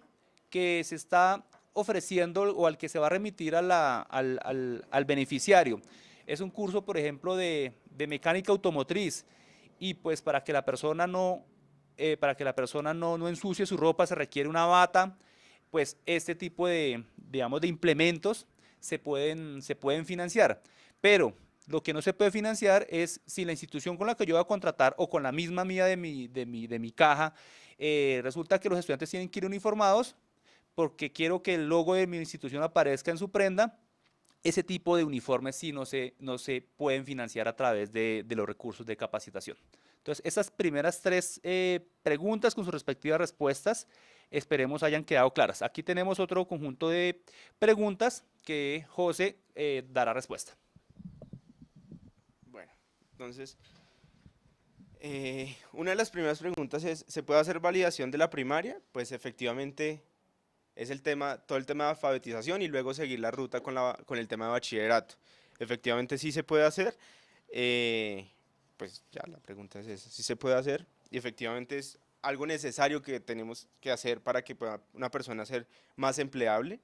que se está ofreciendo o al que se va a remitir al beneficiario es un curso, por ejemplo, de mecánica automotriz, y pues para que la persona no ensucie su ropa se requiere una bata, pues este tipo digamos, de implementos se pueden financiar. Pero lo que no se puede financiar es si la institución con la que yo voy a contratar o con la misma mía de mi caja, resulta que los estudiantes tienen que ir uniformados porque quiero que el logo de mi institución aparezca en su prenda. Ese tipo de uniformes sí no se pueden financiar a través de los recursos de capacitación. Entonces, esas primeras tres preguntas con sus respectivas respuestas, esperemos hayan quedado claras. Aquí tenemos otro conjunto de preguntas que José dará respuesta. Bueno, entonces, una de las primeras preguntas es, ¿se puede hacer validación de la primaria? Pues efectivamente es todo el tema de alfabetización y luego seguir la ruta con el tema de bachillerato. Efectivamente sí se puede hacer, pues ya la pregunta es esa, sí se puede hacer y efectivamente es algo necesario que tenemos que hacer para que pueda una persona ser más empleable.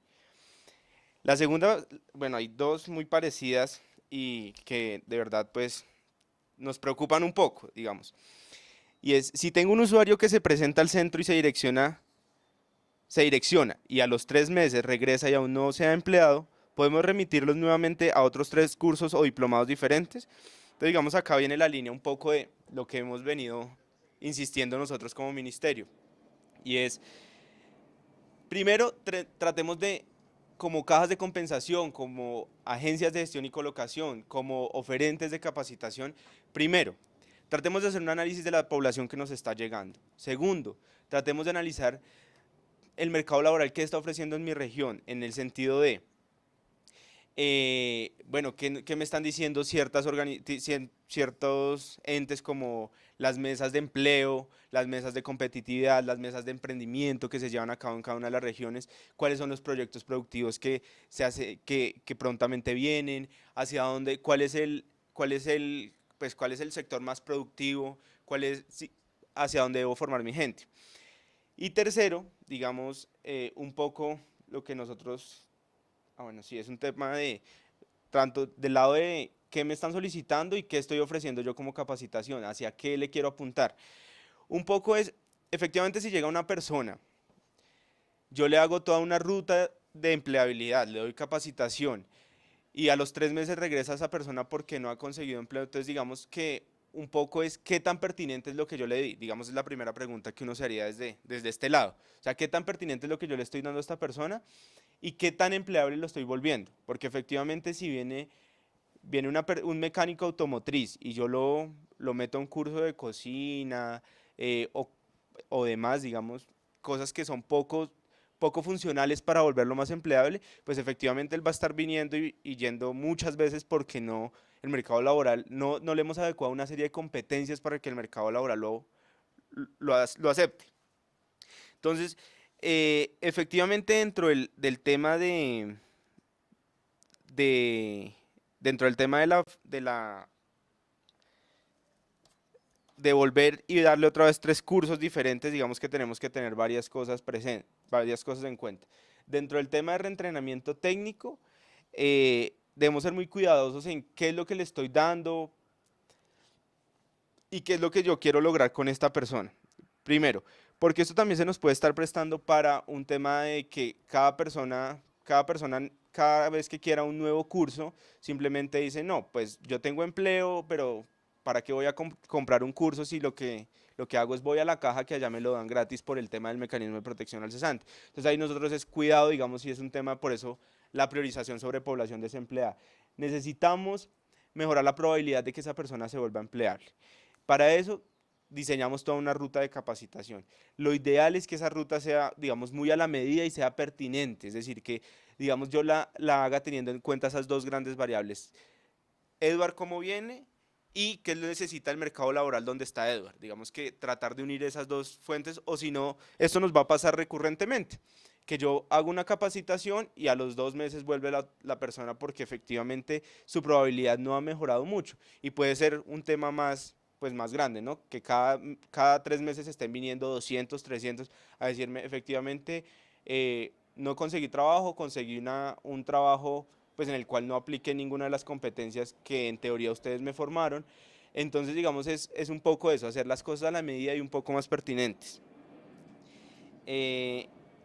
La segunda, bueno, hay dos muy parecidas y que de verdad pues nos preocupan un poco, digamos. Y es, si tengo un usuario que se presenta al centro y se direcciona y a los 3 meses regresa y aún no se ha empleado, podemos remitirlos nuevamente a otros 3 cursos o diplomados diferentes. Entonces, digamos, acá viene la línea un poco de lo que hemos venido insistiendo nosotros como ministerio. Y es, primero, tratemos de, como cajas de compensación, como agencias de gestión y colocación, como oferentes de capacitación, primero, tratemos de hacer un análisis de la población que nos está llegando. Segundo, tratemos de analizar el mercado laboral que está ofreciendo en mi región, en el sentido de, bueno, ¿qué me están diciendo ciertos entes como las mesas de empleo, las mesas de competitividad, las mesas de emprendimiento que se llevan a cabo en cada una de las regiones? ¿Cuáles son los proyectos productivos que prontamente vienen? ¿Hacia dónde? ¿Cuál es el sector más productivo? ¿Hacia dónde debo formar mi gente? Y tercero, digamos, un poco lo que nosotros, bueno, sí, es un tema de, tanto del lado de qué me están solicitando y qué estoy ofreciendo yo como capacitación, hacia qué le quiero apuntar. Un poco es, efectivamente, si llega una persona, yo le hago toda una ruta de empleabilidad, le doy capacitación y a los 3 meses regresa esa persona porque no ha conseguido empleo, entonces digamos que un poco es qué tan pertinente es lo que yo le di. Digamos, es la primera pregunta que uno se haría desde este lado. O sea, qué tan pertinente es lo que yo le estoy dando a esta persona y qué tan empleable lo estoy volviendo. Porque efectivamente si viene un mecánico automotriz y yo lo meto a un curso de cocina eh, o, o demás, digamos, cosas que son poco funcionales para volverlo más empleable, pues efectivamente él va a estar viniendo y yendo muchas veces porque el mercado laboral no le hemos adecuado una serie de competencias para que el mercado laboral lo acepte. Entonces, efectivamente dentro del tema de dentro del tema de volver y darle otra vez 3 cursos diferentes, digamos que tenemos que tener varias cosas varias cosas en cuenta. Dentro del tema de reentrenamiento técnico, debemos ser muy cuidadosos en qué es lo que le estoy dando y qué es lo que yo quiero lograr con esta persona. Primero, porque esto también se nos puede estar prestando para un tema de que cada vez que quiera un nuevo curso, simplemente dice, no, pues yo tengo empleo, pero ¿para qué voy a comprar un curso si lo que hago es voy a la caja que allá me lo dan gratis por el tema del mecanismo de protección al cesante? Entonces ahí nosotros es cuidado, digamos, si es un tema, por eso la priorización sobre población desempleada. Necesitamos mejorar la probabilidad de que esa persona se vuelva empleable. Para eso diseñamos toda una ruta de capacitación. Lo ideal es que esa ruta sea, digamos, muy a la medida y sea pertinente, es decir, que, digamos, yo la haga teniendo en cuenta esas 2 grandes variables. Edward, ¿cómo viene? Y qué necesita el mercado laboral donde está Edward. Digamos que tratar de unir esas 2 fuentes, o si no, esto nos va a pasar recurrentemente, que yo hago una capacitación y a los 2 meses vuelve la persona porque efectivamente su probabilidad no ha mejorado mucho y puede ser un tema más grande, ¿no? Que cada 3 meses estén viniendo 200, 300 a decirme efectivamente no conseguí trabajo, conseguí un trabajo pues en el cual no apliqué ninguna de las competencias que en teoría ustedes me formaron. Entonces, digamos, es un poco eso, hacer las cosas a la medida y un poco más pertinentes.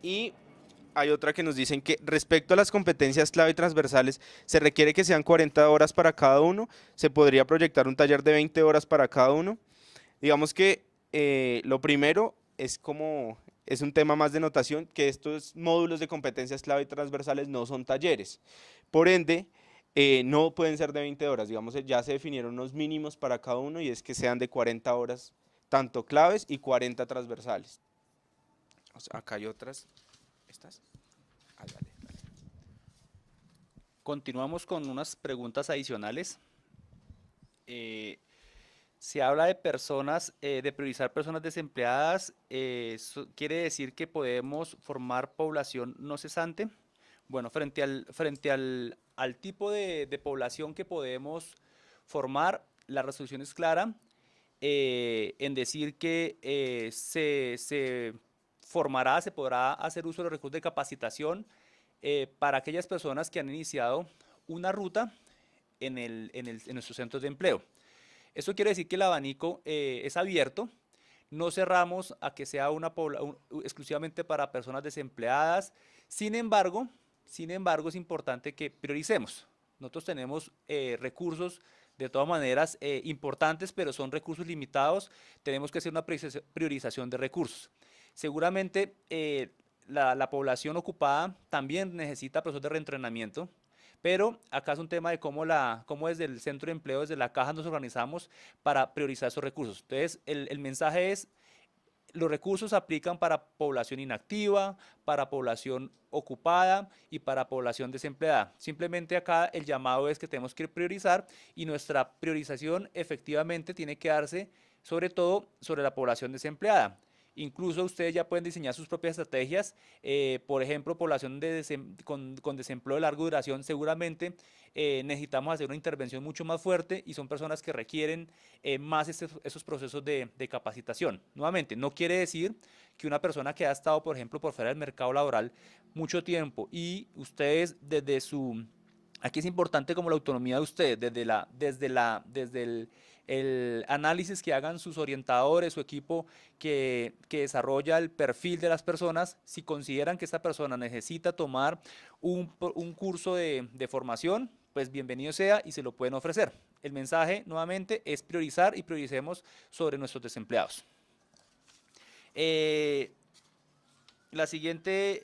Y hay otra que nos dicen que respecto a las competencias clave y transversales, se requiere que sean 40 horas para cada uno, se podría proyectar un taller de 20 horas para cada uno. Digamos que lo primero es un tema más de notación, que estos módulos de competencias clave y transversales no son talleres. Por ende, no pueden ser de 20 horas, digamos, ya se definieron unos mínimos para cada uno y es que sean de 40 horas, tanto claves y 40 transversales. O sea, acá hay otras. ¿Estas? Ah, dale. Continuamos con unas preguntas adicionales. Se habla de personas, de priorizar personas desempleadas. ¿Quiere decir que podemos formar población no cesante? Bueno, frente al tipo de población que podemos formar, la resolución es clara en decir que se formará, se podrá hacer uso de los recursos de capacitación para aquellas personas que han iniciado una ruta en nuestros centros de empleo. Eso quiere decir que el abanico es abierto, no cerramos a que sea exclusivamente para personas desempleadas. Sin embargo, es importante que prioricemos. Nosotros tenemos recursos de todas maneras importantes, pero son recursos limitados. Tenemos que hacer una priorización de recursos. Seguramente la población ocupada también necesita procesos de reentrenamiento. Pero acá es un tema de cómo desde el centro de empleo, desde la caja nos organizamos para priorizar esos recursos. Entonces, el mensaje es, los recursos se aplican para población inactiva, para población ocupada y para población desempleada. Simplemente acá el llamado es que tenemos que priorizar y nuestra priorización efectivamente tiene que darse sobre todo sobre la población desempleada. Incluso ustedes ya pueden diseñar sus propias estrategias. Por ejemplo, población con desempleo de larga duración, seguramente necesitamos hacer una intervención mucho más fuerte y son personas que requieren más esos procesos de capacitación. Nuevamente, no quiere decir que una persona que ha estado, por ejemplo, por fuera del mercado laboral mucho tiempo y ustedes desde su... Aquí es importante como la autonomía de ustedes, desde el análisis que hagan sus orientadores, su equipo que desarrolla el perfil de las personas, si consideran que esta persona necesita tomar un curso de formación, pues bienvenido sea y se lo pueden ofrecer. el mensaje nuevamente es priorizar y prioricemos sobre nuestros desempleados. La siguiente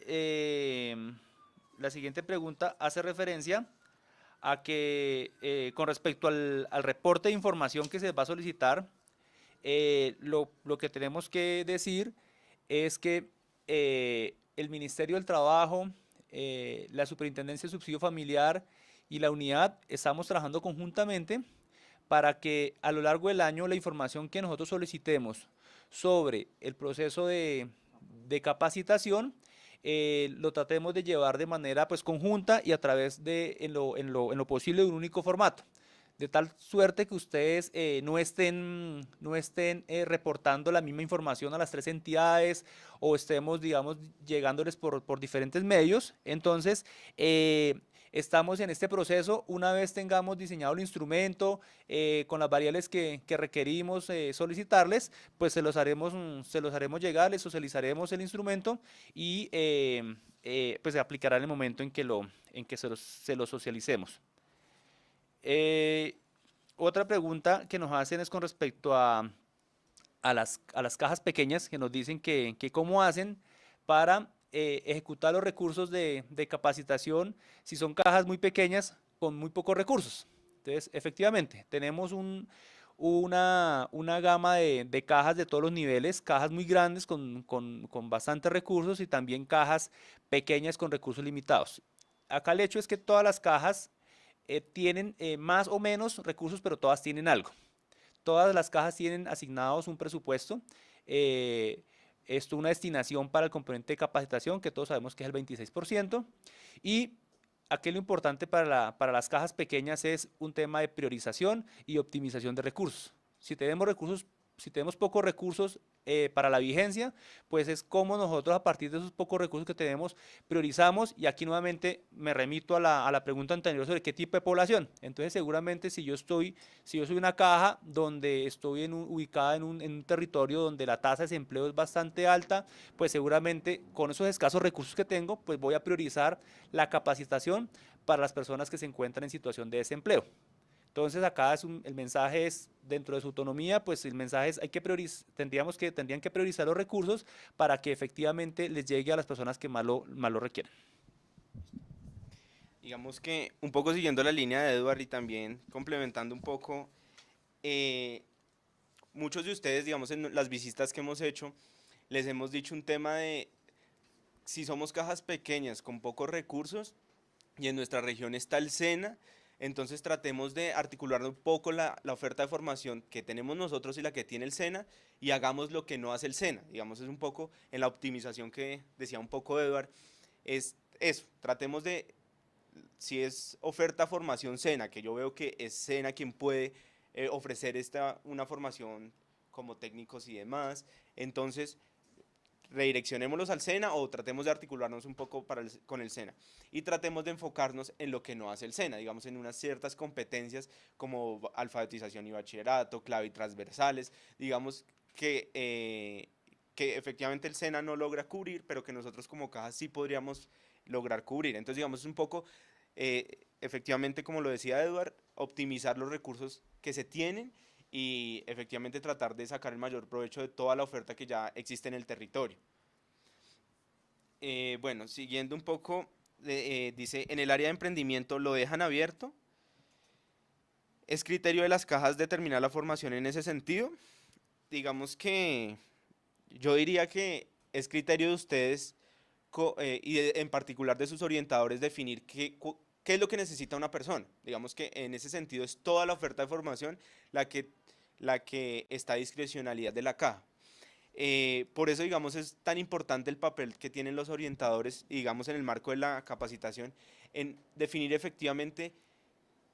pregunta hace referencia a que con respecto al reporte de información que se va a solicitar, lo que tenemos que decir es que el Ministerio del Trabajo, la Superintendencia de Subsidio Familiar y la unidad estamos trabajando conjuntamente para que a lo largo del año la información que nosotros solicitemos sobre el proceso de capacitación lo tratemos de llevar de manera pues conjunta y a través de en lo posible de un único formato, de tal suerte que ustedes no estén reportando la misma información a las tres entidades o estemos, digamos, llegándoles por diferentes medios. Entonces, estamos en este proceso. Una vez tengamos diseñado el instrumento con las variables que requerimos solicitarles, pues se los haremos llegar, les socializaremos el instrumento y pues se aplicará en el momento en que se lo socialicemos. Eh, Otra pregunta que nos hacen es con respecto a las cajas pequeñas, que nos dicen que cómo hacen para ejecutar los recursos de capacitación si son cajas muy pequeñas con muy pocos recursos. Entonces, efectivamente, tenemos una gama de cajas de todos los niveles, cajas muy grandes con bastantes recursos y también cajas pequeñas con recursos limitados. Acá el hecho es que todas las cajas tienen más o menos recursos, pero todas tienen algo. Todas las cajas tienen asignados un presupuesto. eh, Esto una destinación para el componente de capacitación, que todos sabemos que es el 26%. Y aquí lo importante para las cajas pequeñas es un tema de priorización y optimización de recursos. Si tenemos pocos recursos para la vigencia, pues es como nosotros a partir de esos pocos recursos que tenemos priorizamos, y aquí nuevamente me remito a la pregunta anterior sobre qué tipo de población. Entonces seguramente si yo soy una caja donde estoy ubicada en un territorio donde la tasa de desempleo es bastante alta, pues seguramente con esos escasos recursos que tengo, pues voy a priorizar la capacitación para las personas que se encuentran en situación de desempleo. Entonces acá el mensaje es, dentro de su autonomía, pues el mensaje es, tendrían que priorizar los recursos para que efectivamente les llegue a las personas que más lo requieren. Digamos que un poco siguiendo la línea de Edward y también complementando un poco, eh, muchos de ustedes, digamos, en las visitas que hemos hecho, les hemos dicho un tema de si somos cajas pequeñas con pocos recursos y en nuestra región está el SENA, entonces tratemos de articular un poco la oferta de formación que tenemos nosotros y la que tiene el SENA y hagamos lo que no hace el SENA. Digamos, es un poco en la optimización que decía un poco Edward, es eso, tratemos de, si es oferta formación SENA, que yo veo que es SENA quien puede ofrecer una formación como técnicos y demás, entonces redireccionémoslos al SENA o tratemos de articularnos un poco con el SENA y tratemos de enfocarnos en lo que no hace el SENA, digamos en unas ciertas competencias como alfabetización y bachillerato, clave y transversales, digamos que efectivamente el SENA no logra cubrir, pero que nosotros como caja sí podríamos lograr cubrir. Entonces digamos es un poco, efectivamente como lo decía Edward, optimizar los recursos que se tienen y efectivamente tratar de sacar el mayor provecho de toda la oferta que ya existe en el territorio. Bueno, siguiendo un poco, dice, en el área de emprendimiento lo dejan abierto. ¿Es criterio de las cajas determinar la formación en ese sentido? Digamos que yo diría que es criterio de ustedes en particular de sus orientadores definir qué es lo que necesita una persona. Digamos que en ese sentido es toda la oferta de formación la que está a discrecionalidad de la caja. Por eso, digamos, es tan importante el papel que tienen los orientadores, y digamos, en el marco de la capacitación, en definir efectivamente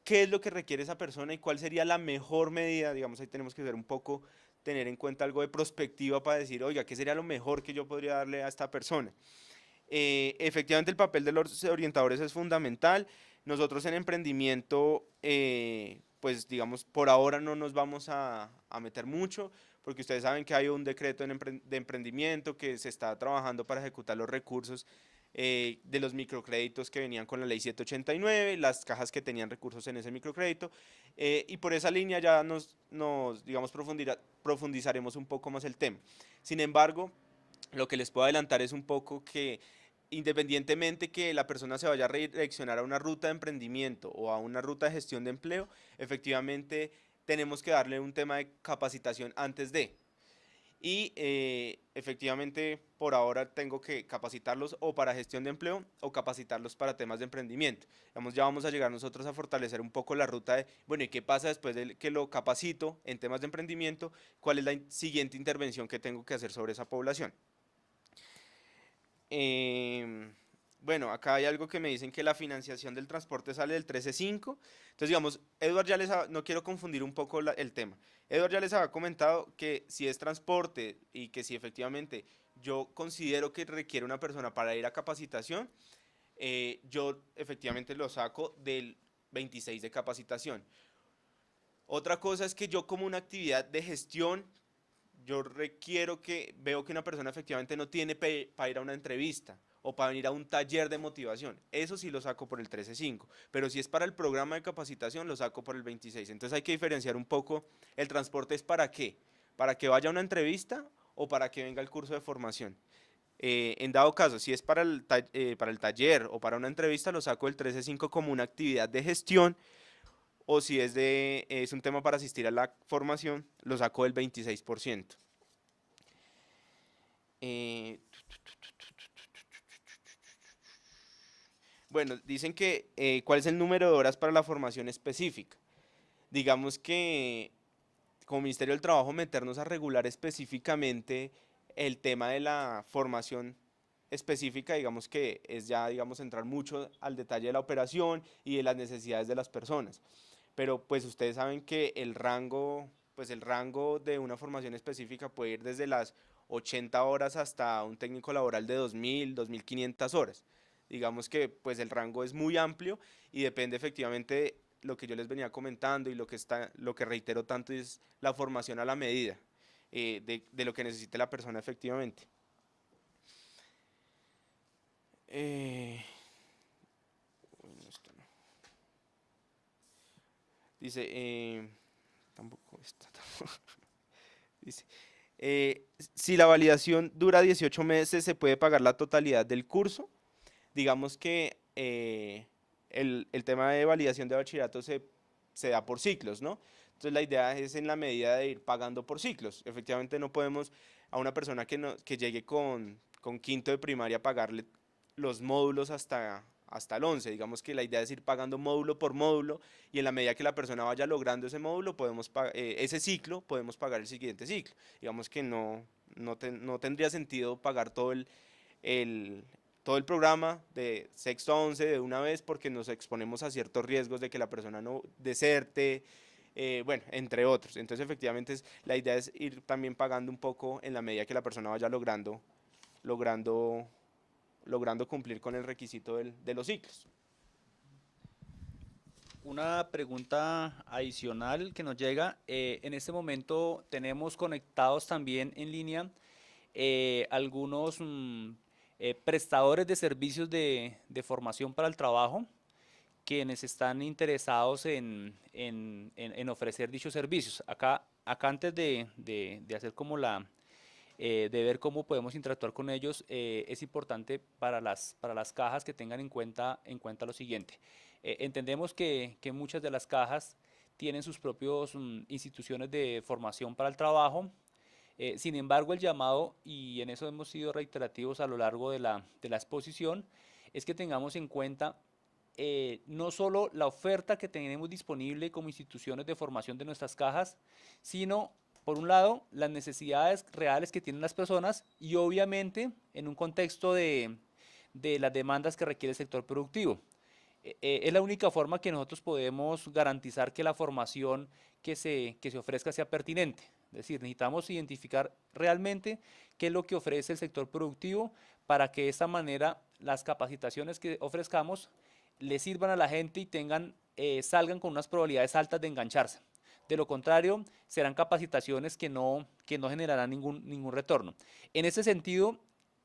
qué es lo que requiere esa persona y cuál sería la mejor medida. Digamos, ahí tenemos que ser un poco, tener en cuenta algo de prospectiva para decir, oiga, ¿qué sería lo mejor que yo podría darle a esta persona? Efectivamente, el papel de los orientadores es fundamental. Nosotros en emprendimiento, pues digamos, por ahora no nos vamos a meter mucho, porque ustedes saben que hay un decreto de emprendimiento que se está trabajando para ejecutar los recursos de los microcréditos que venían con la ley 789, las cajas que tenían recursos en ese microcrédito, y por esa línea ya digamos, profundizaremos un poco más el tema. Sin embargo, lo que les puedo adelantar es un poco que independientemente que la persona se vaya a redireccionar a una ruta de emprendimiento o a una ruta de gestión de empleo, efectivamente tenemos que darle un tema de capacitación antes de. Y efectivamente por ahora tengo que capacitarlos o para gestión de empleo o capacitarlos para temas de emprendimiento. Digamos, ya vamos a llegar nosotros a fortalecer un poco la ruta de, bueno, ¿y qué pasa después de que lo capacito en temas de emprendimiento? ¿Cuál es la siguiente intervención que tengo que hacer sobre esa población? Bueno, acá hay algo que me dicen que la financiación del transporte sale del 13.5. Entonces, digamos, Edward ya no quiero confundir un poco el tema. Edward ya les había comentado que si es transporte y que si efectivamente yo considero que requiere una persona para ir a capacitación, yo efectivamente lo saco del 26 de capacitación. Otra cosa es que yo como una actividad de gestión, yo veo que una persona efectivamente no tiene para ir a una entrevista o para venir a un taller de motivación. Eso sí lo saco por el 13.5, pero si es para el programa de capacitación, lo saco por el 26. Entonces hay que diferenciar un poco, el transporte es para qué, para que vaya a una entrevista o para que venga al curso de formación. En dado caso, si es para para el taller o para una entrevista, lo saco del 13.5 como una actividad de gestión, o si es un tema para asistir a la formación, lo saco del 26%. Bueno, dicen que cuál es el número de horas para la formación específica. Digamos que como Ministerio del Trabajo meternos a regular específicamente el tema de la formación específica, digamos que es ya, digamos, entrar mucho al detalle de la operación y de las necesidades de las personas. Pero pues ustedes saben que pues el rango de una formación específica puede ir desde las 80 horas hasta un técnico laboral de 2.000, 2.500 horas. Digamos que pues el rango es muy amplio y depende efectivamente lo que yo les venía comentando y lo que reitero tanto es la formación a la medida de lo que necesite la persona efectivamente. Dice, tampoco está. Dice, si la validación dura 18 meses, ¿se puede pagar la totalidad del curso? Digamos que el tema de validación de bachillerato se da por ciclos, ¿no? Entonces la idea es en la medida de ir pagando por ciclos. Efectivamente no podemos a una persona que llegue con quinto de primaria pagarle los módulos hasta el 11. Digamos que la idea es ir pagando módulo por módulo y en la medida que la persona vaya logrando ese módulo, ese ciclo, podemos pagar el siguiente ciclo. Digamos que no tendría sentido pagar todo el programa de sexto a 11 de una vez porque nos exponemos a ciertos riesgos de que la persona no deserte, bueno, entre otros. Entonces efectivamente la idea es ir también pagando un poco en la medida que la persona vaya logrando cumplir con el requisito de los ciclos. Una pregunta adicional que nos llega. En este momento tenemos conectados también en línea algunos prestadores de servicios de formación para el trabajo quienes están interesados en ofrecer dichos servicios. Acá antes de hacer como de ver cómo podemos interactuar con ellos, es importante para las cajas que tengan en cuenta lo siguiente. Entendemos que muchas de las cajas tienen sus propias instituciones de formación para el trabajo. Sin embargo, el llamado, y en eso hemos sido reiterativos a lo largo de la exposición, es que tengamos en cuenta no solo la oferta que tenemos disponible como instituciones de formación de nuestras cajas, sino, por un lado, las necesidades reales que tienen las personas y obviamente en un contexto de las demandas que requiere el sector productivo. Es la única forma que nosotros podemos garantizar que la formación que se ofrezca sea pertinente. Es decir, necesitamos identificar realmente qué es lo que ofrece el sector productivo para que de esta manera las capacitaciones que ofrezcamos le sirvan a la gente y salgan con unas probabilidades altas de engancharse. De lo contrario, serán capacitaciones que no generarán ningún retorno. En ese sentido,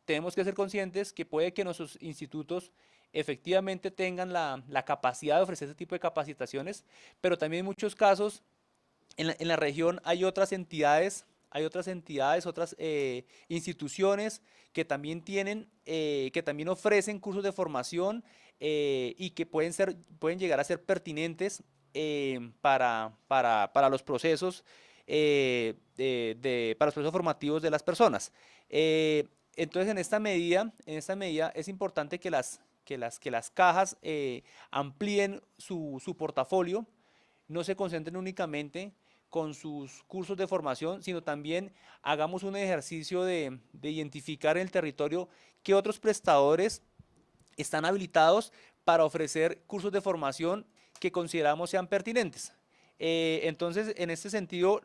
tenemos que ser conscientes que puede que nuestros institutos efectivamente tengan la capacidad de ofrecer ese tipo de capacitaciones, pero también en muchos casos en la región hay otras entidades, otras instituciones que también que también ofrecen cursos de formación y que pueden llegar a ser pertinentes para los procesos, para los procesos formativos de las personas. Entonces, en esta medida es importante que las cajas amplíen su portafolio, no se concentren únicamente con sus cursos de formación, sino también hagamos un ejercicio de identificar en el territorio qué otros prestadores están habilitados para ofrecer cursos de formación que consideramos sean pertinentes. Entonces, en este sentido,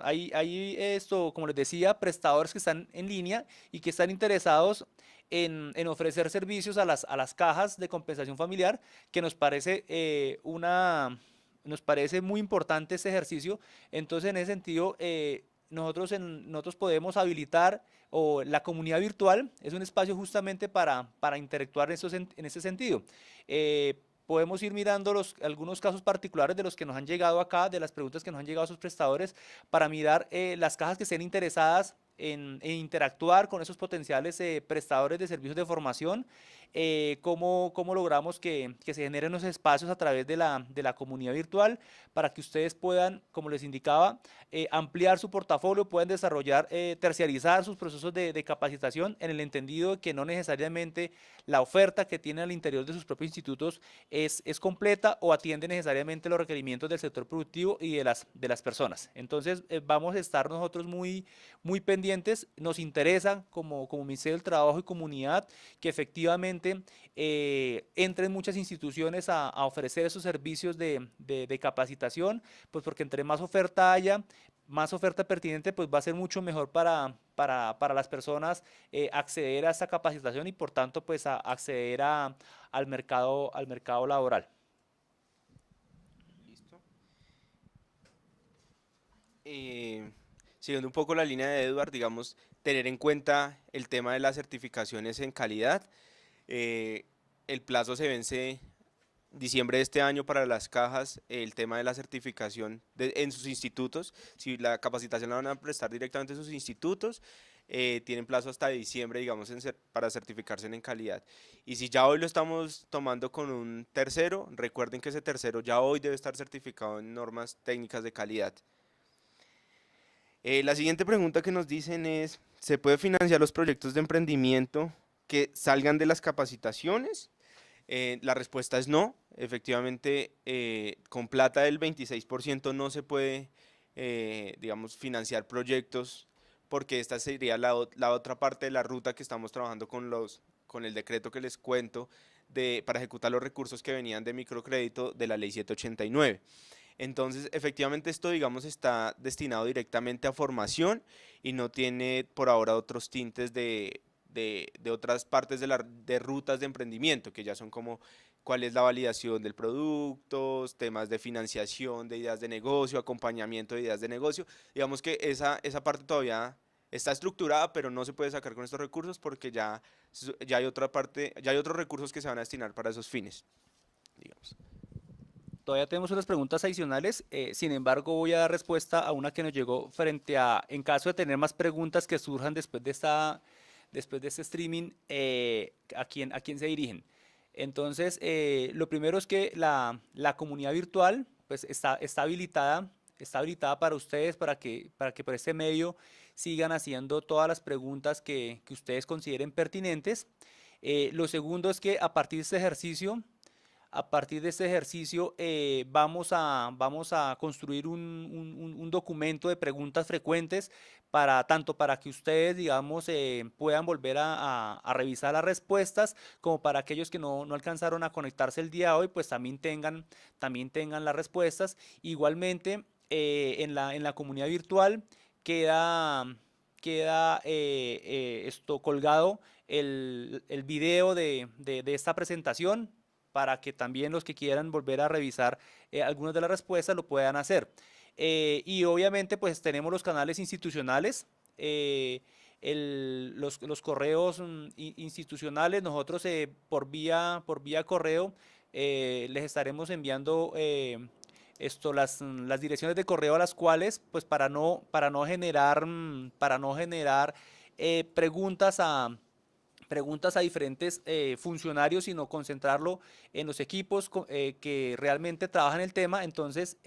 hay esto, como les decía, prestadores que están en línea y que están interesados en ofrecer servicios a las cajas de compensación familiar, que nos parece muy importante este ejercicio. Entonces, en ese sentido, nosotros podemos habilitar, o la comunidad virtual es un espacio justamente para interactuar en ese sentido. Podemos ir mirando algunos casos particulares de los que nos han llegado acá, de las preguntas que nos han llegado a sus prestadores, para mirar las cajas que estén interesadas en interactuar con esos potenciales prestadores de servicios de formación. Cómo logramos que se generen los espacios a través de la comunidad virtual, para que ustedes puedan, como les indicaba, ampliar su portafolio, puedan desarrollar, terciarizar sus procesos de capacitación, en el entendido de que no necesariamente la oferta que tienen al interior de sus propios institutos es completa o atiende necesariamente los requerimientos del sector productivo y de las personas. Entonces, vamos a estar nosotros muy, muy pendientes. Nos interesa, como Ministerio del Trabajo y Comunidad, que efectivamente entren muchas instituciones a ofrecer esos servicios de capacitación, pues porque entre más oferta haya, más oferta pertinente, pues va a ser mucho mejor para las personas acceder a esa capacitación y por tanto pues acceder al mercado laboral. Listo. Eh, Siguiendo un poco la línea de Edward, digamos, tener en cuenta el tema de las certificaciones en calidad. Eh, el plazo se vence diciembre de este año para las cajas, el tema de la certificación en sus institutos. Si la capacitación la van a prestar directamente en sus institutos, tienen plazo hasta diciembre, digamos, para certificarse en calidad. Y si ya hoy lo estamos tomando con un tercero, recuerden que ese tercero ya hoy debe estar certificado en normas técnicas de calidad. La siguiente pregunta que nos dicen es, ¿se puede financiar los proyectos de emprendimiento que salgan de las capacitaciones? La respuesta es no. Efectivamente, con plata del 26% no se puede, digamos, financiar proyectos, porque esta sería la otra parte de la ruta que estamos trabajando con el decreto que les cuento para ejecutar los recursos que venían de microcrédito de la ley 789. Entonces, efectivamente, esto, digamos, está destinado directamente a formación y no tiene por ahora otros tintes de otras partes de rutas de emprendimiento, que ya son como cuál es la validación del producto, temas de financiación de ideas de negocio, acompañamiento de ideas de negocio. Digamos que esa parte todavía está estructurada, pero no se puede sacar con estos recursos porque ya hay otra parte, ya hay otros recursos que se van a destinar para esos fines, digamos. Todavía tenemos unas preguntas adicionales, sin embargo voy a dar respuesta a una que nos llegó en caso de tener más preguntas que surjan después de este streaming, ¿a quién se dirigen? Entonces, lo primero es que la comunidad virtual pues está habilitada para ustedes, para que por este medio sigan haciendo todas las preguntas que ustedes consideren pertinentes. Lo segundo es que a partir de este ejercicio, vamos a construir un documento de preguntas frecuentes, tanto para que ustedes, digamos, puedan volver a revisar las respuestas, como para aquellos que no alcanzaron a conectarse el día de hoy, pues también tengan las respuestas. Igualmente, en la comunidad virtual queda esto colgado el video de esta presentación, para que también los que quieran volver a revisar algunas de las respuestas lo puedan hacer. Y obviamente pues tenemos los canales institucionales. los correos institucionales. Nosotros por vía correo les estaremos enviando las direcciones de correo a las cuales, pues para no generar, preguntas a diferentes funcionarios, sino concentrarlo en los equipos que realmente trabajan el tema. Entonces,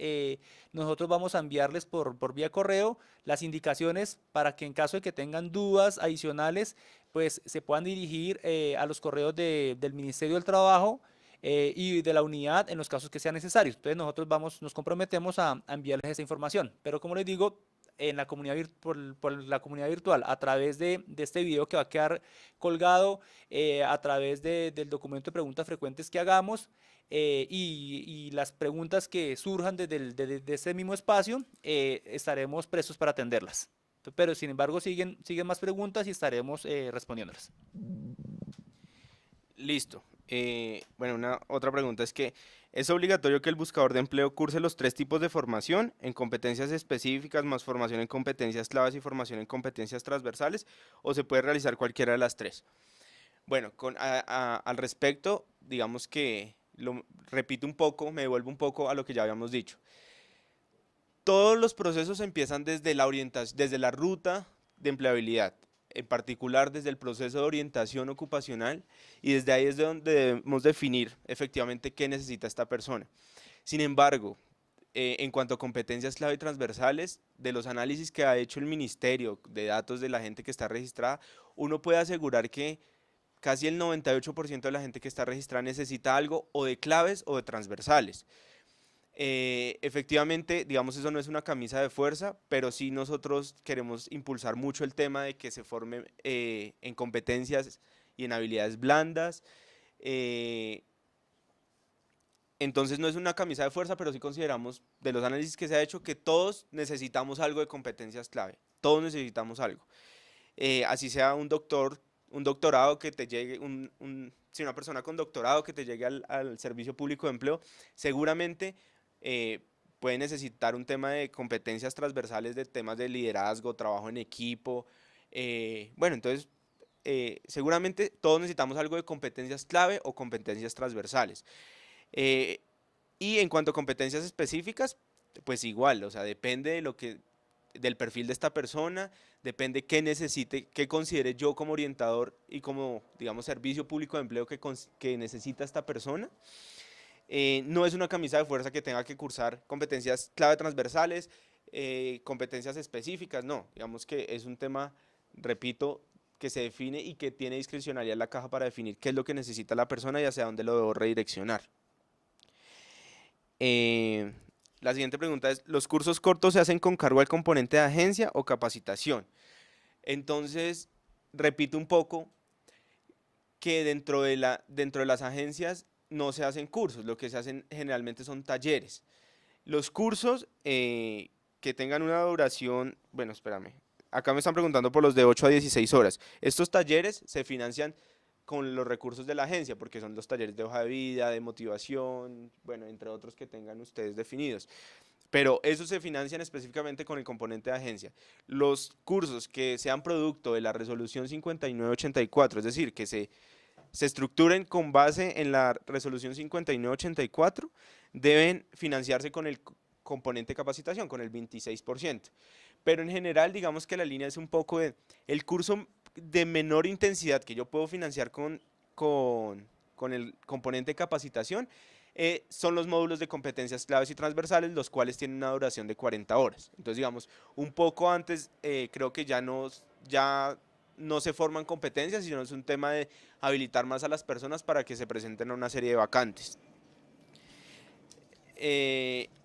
nosotros vamos a enviarles por vía correo las indicaciones para que en caso de que tengan dudas adicionales, pues se puedan dirigir a los correos del Ministerio del Trabajo y de la unidad en los casos que sean necesarios. Entonces, nosotros nos comprometemos a enviarles esa información. Pero como les digo, en la comunidad por la comunidad virtual, a través de este video que va a quedar colgado, a través del documento de preguntas frecuentes que hagamos, y las preguntas que surjan de ese mismo espacio, estaremos prestos para atenderlas. Pero sin embargo siguen más preguntas y estaremos respondiéndolas. Listo. Bueno, una otra pregunta es que ¿es obligatorio que el buscador de empleo curse los 3 tipos de formación en competencias específicas, más formación en competencias claves y formación en competencias transversales, o se puede realizar cualquiera de las 3? Bueno, al respecto, digamos que repito un poco, me devuelvo un poco a lo que ya habíamos dicho. Todos los procesos empiezan desde la orientación, desde la ruta de empleabilidad, en particular desde el proceso de orientación ocupacional, y desde ahí es de donde debemos definir efectivamente qué necesita esta persona. Sin embargo, en cuanto a competencias clave y transversales, de los análisis que ha hecho el ministerio de datos de la gente que está registrada, uno puede asegurar que casi el 98% de la gente que está registrada necesita algo o de claves o de transversales. Efectivamente, digamos, eso no es una camisa de fuerza, pero sí nosotros queremos impulsar mucho el tema de que se forme en competencias y en habilidades blandas. Entonces no es una camisa de fuerza, pero sí consideramos, de los análisis que se ha hecho, que todos necesitamos algo de competencias clave, todos necesitamos algo. Así sea un doctorado que te llegue, si una persona con doctorado que te llegue al Servicio Público de Empleo, seguramente puede necesitar un tema de competencias transversales, de temas de liderazgo, trabajo en equipo. Bueno, entonces seguramente todos necesitamos algo de competencias clave o competencias transversales. Y en cuanto a competencias específicas, pues igual, o sea, depende del perfil de esta persona, depende qué necesite, qué considere yo como orientador y como, digamos, servicio público de empleo que necesita esta persona. No es una camisa de fuerza que tenga que cursar competencias clave transversales, competencias específicas, no, digamos que es un tema, repito, que se define y que tiene discrecionalidad en la caja para definir qué es lo que necesita la persona y hacia dónde lo debo redireccionar. La siguiente pregunta es, ¿los cursos cortos se hacen con cargo al componente de agencia o capacitación? Entonces, repito un poco que dentro de las agencias no se hacen cursos, lo que se hacen generalmente son talleres. Los cursos que tengan una duración, bueno, espérame, acá me están preguntando por los de 8 a 16 horas. Estos talleres se financian con los recursos de la agencia, porque son los talleres de hoja de vida, de motivación, bueno, entre otros que tengan ustedes definidos. Pero esos se financian específicamente con el componente de agencia. Los cursos que sean producto de la resolución 5984, es decir, que se estructuren con base en la resolución 5984, deben financiarse con el componente de capacitación, con el 26%. Pero en general, digamos que la línea es un poco de el curso de menor intensidad que yo puedo financiar con el componente de capacitación, son los módulos de competencias claves y transversales, los cuales tienen una duración de 40 horas. Entonces, digamos, un poco antes creo que ya no se forman competencias, sino es un tema de habilitar más a las personas para que se presenten a una serie de vacantes.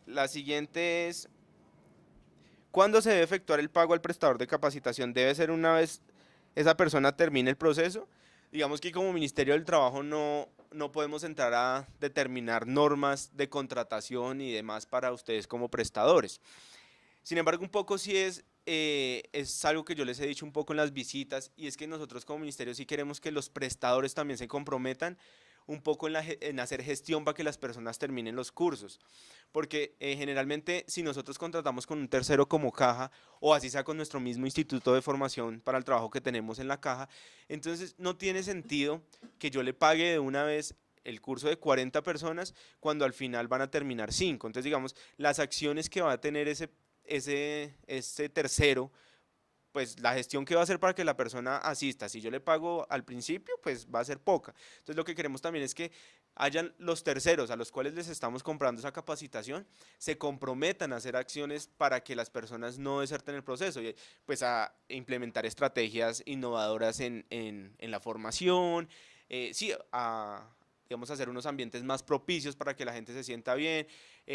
La siguiente es, ¿cuándo se debe efectuar el pago al prestador de capacitación? ¿Debe ser una vez esa persona termine el proceso? Digamos que como Ministerio del Trabajo no podemos entrar a determinar normas de contratación y demás para ustedes como prestadores. Sin embargo, un poco sí es algo que yo les he dicho un poco en las visitas, y es que nosotros como ministerio sí queremos que los prestadores también se comprometan un poco en hacer gestión para que las personas terminen los cursos. Porque generalmente si nosotros contratamos con un tercero como caja, o así sea con nuestro mismo instituto de formación para el trabajo que tenemos en la caja, entonces no tiene sentido que yo le pague de una vez el curso de 40 personas cuando al final van a terminar 5. Entonces, digamos, las acciones que va a tener ese tercero, pues la gestión que va a hacer para que la persona asista, si yo le pago al principio, pues va a ser poca. Entonces lo que queremos también es que hayan los terceros a los cuales les estamos comprando esa capacitación, se comprometan a hacer acciones para que las personas no deserten el proceso, y pues a implementar estrategias innovadoras en la formación, sí, a digamos, hacer unos ambientes más propicios para que la gente se sienta bien,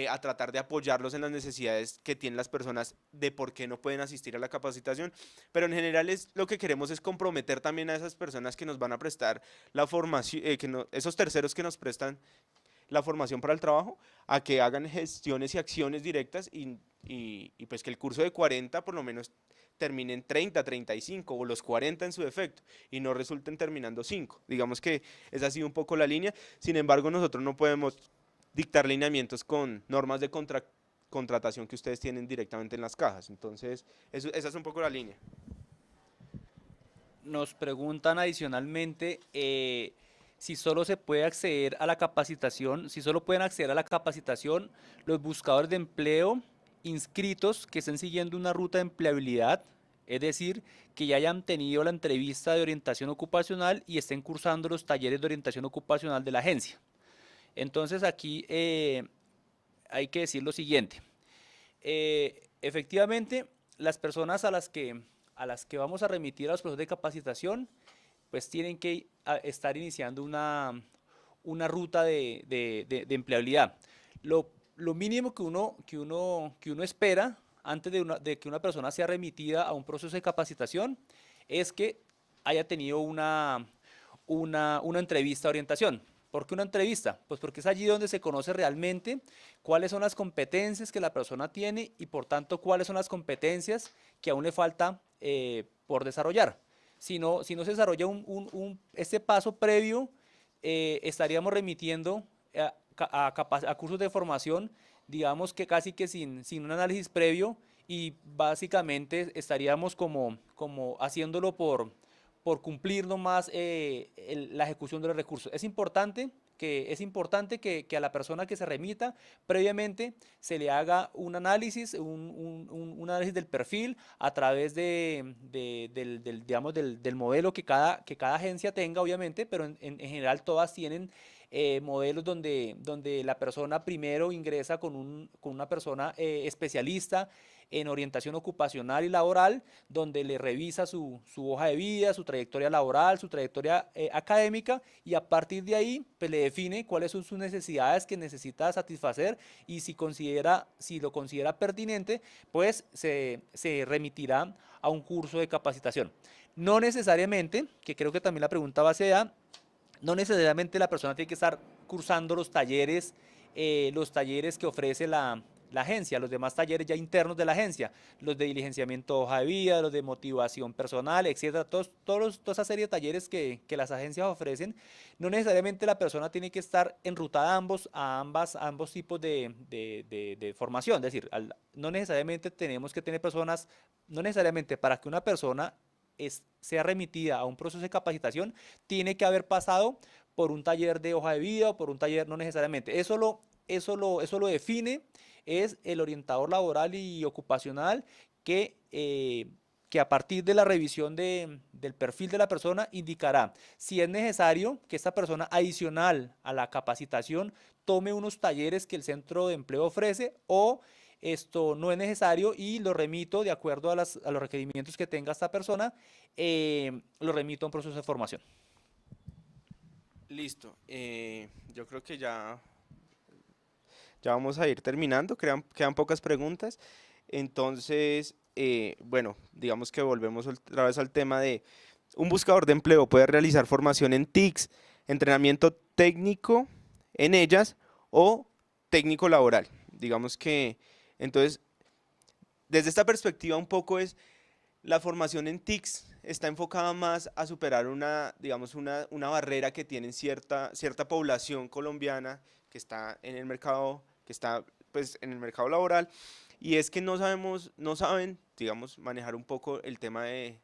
a tratar de apoyarlos en las necesidades que tienen las personas de por qué no pueden asistir a la capacitación, pero en general lo que queremos es comprometer también a esas personas que nos van a prestar la formación, esos terceros que nos prestan la formación para el trabajo, a que hagan gestiones y acciones directas y pues que el curso de 40 por lo menos terminen 30, 35 o los 40 en su defecto y no resulten terminando 5. Digamos que esa ha sido un poco la línea. Sin embargo, nosotros no podemos dictar lineamientos con normas de contratación que ustedes tienen directamente en las cajas. Entonces, esa es un poco la línea. Nos preguntan adicionalmente si solo se puede acceder a la capacitación, si solo pueden acceder a la capacitación los buscadores de empleo inscritos que estén siguiendo una ruta de empleabilidad, es decir, que ya hayan tenido la entrevista de orientación ocupacional y estén cursando los talleres de orientación ocupacional de la agencia. Entonces aquí hay que decir lo siguiente. Efectivamente, las personas a las que vamos a remitir a los procesos de capacitación, pues tienen que estar iniciando una ruta de empleabilidad. Lo mínimo que uno espera antes de que una persona sea remitida a un proceso de capacitación es que haya tenido una entrevista de orientación. ¿Por qué una entrevista? Pues porque es allí donde se conoce realmente cuáles son las competencias que la persona tiene y por tanto cuáles son las competencias que aún le falta por desarrollar. Si no se desarrolla este paso previo, estaríamos remitiendo a cursos de formación, digamos que casi que sin un análisis previo y básicamente estaríamos como haciéndolo por cumplir nomás la ejecución de los recursos. Es importante que a la persona que se remita previamente se le haga un análisis, un análisis del perfil a través digamos, del modelo que cada agencia tenga, obviamente, pero en general todas tienen modelos donde la persona primero ingresa con una persona especialista en orientación ocupacional y laboral, donde le revisa su hoja de vida, su trayectoria laboral, su trayectoria académica, y a partir de ahí pues, le define cuáles son sus necesidades que necesita satisfacer, y si lo considera pertinente, pues se remitirá a un curso de capacitación. No necesariamente, que creo que también la pregunta va hacia allá, no necesariamente la persona tiene que estar cursando los talleres que ofrece la agencia, los demás talleres ya internos de la agencia, los de diligenciamiento de hoja de vida, los de motivación personal, etcétera, toda esa serie de talleres que las agencias ofrecen. No necesariamente la persona tiene que estar enrutada a ambos tipos de formación, es decir, no necesariamente tenemos que tener personas, no necesariamente para que una persona sea remitida a un proceso de capacitación, tiene que haber pasado por un taller de hoja de vida o por un taller, no necesariamente. Eso lo define, es el orientador laboral y ocupacional que a partir de la revisión del perfil de la persona indicará si es necesario que esta persona, adicional a la capacitación, tome unos talleres que el centro de empleo ofrece, o esto no es necesario y lo remito de acuerdo a los requerimientos que tenga esta persona, lo remito a un proceso de formación. Listo. Yo creo que ya vamos a ir terminando, quedan pocas preguntas. Entonces, bueno, digamos que volvemos otra vez al tema de un buscador de empleo puede realizar formación en TICs, entrenamiento técnico en ellas o técnico laboral. Digamos que, entonces, desde esta perspectiva un poco es la formación en TICS está enfocada más a superar digamos, una barrera que tiene cierta población colombiana que está en el mercado, que está pues, en el mercado laboral, y es que no saben, digamos, manejar un poco el tema de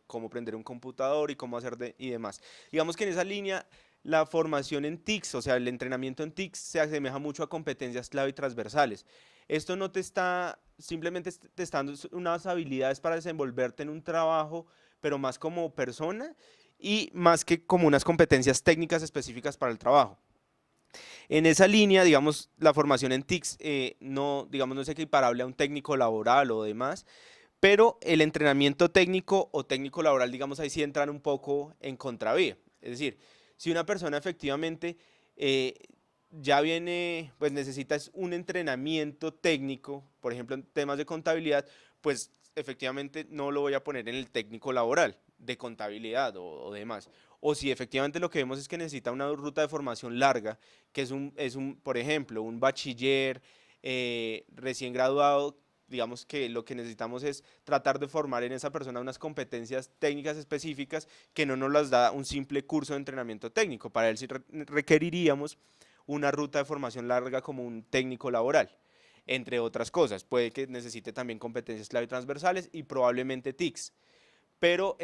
cómo prender un computador y cómo hacer y demás. Digamos que en esa línea la formación en TICS, o sea, el entrenamiento en TICS se asemeja mucho a competencias clave y transversales. Esto no te está, simplemente te está dando unas habilidades para desenvolverte en un trabajo, pero más como persona y más que como unas competencias técnicas específicas para el trabajo. En esa línea, digamos, la formación en TICS no, digamos, no es equiparable a un técnico laboral o demás, pero el entrenamiento técnico o técnico laboral, digamos, ahí sí entran un poco en contravía. Es decir, si una persona efectivamente eh, ya viene, pues necesita un entrenamiento técnico, por ejemplo, en temas de contabilidad, pues efectivamente no lo voy a poner en el técnico laboral de contabilidad o demás. O si efectivamente lo que vemos es que necesita una ruta de formación larga, que por ejemplo, un bachiller recién graduado, digamos que lo que necesitamos es tratar de formar en esa persona unas competencias técnicas específicas que no nos las da un simple curso de entrenamiento técnico. Para él sí requeriríamos una ruta de formación larga como un técnico laboral, entre otras cosas. Puede que necesite también competencias clave transversales y probablemente TICS, pero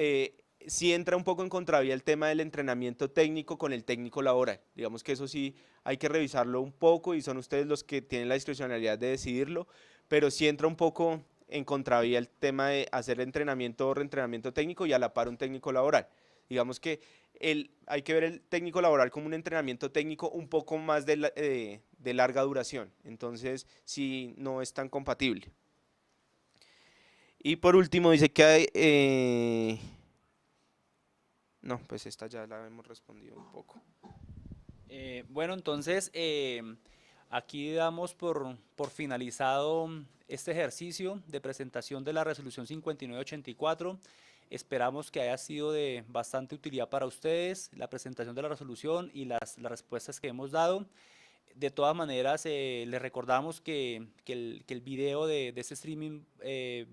sí entra un poco en contravía el tema del entrenamiento técnico con el técnico laboral. Digamos que eso sí hay que revisarlo un poco y son ustedes los que tienen la discrecionalidad de decidirlo, pero sí entra un poco en contravía el tema de hacer entrenamiento o reentrenamiento técnico y a la par un técnico laboral. Digamos que hay que ver el técnico laboral como un entrenamiento técnico un poco más de larga duración, entonces sí no es tan compatible. Y por último dice que hay... no, pues esta ya la hemos respondido un poco. Bueno, entonces aquí damos por finalizado este ejercicio de presentación de la resolución 5984. Esperamos que haya sido de bastante utilidad para ustedes la presentación de la resolución y las respuestas que hemos dado. De todas maneras, les recordamos que el video de este streaming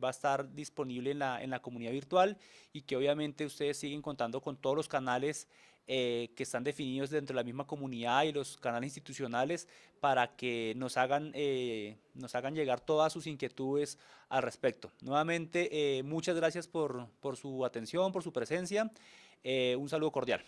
va a estar disponible en la comunidad virtual y que obviamente ustedes siguen contando con todos los canales que están definidos dentro de la misma comunidad y los canales institucionales para que nos hagan llegar todas sus inquietudes al respecto. Nuevamente, muchas gracias por su atención, por su presencia. Un saludo cordial.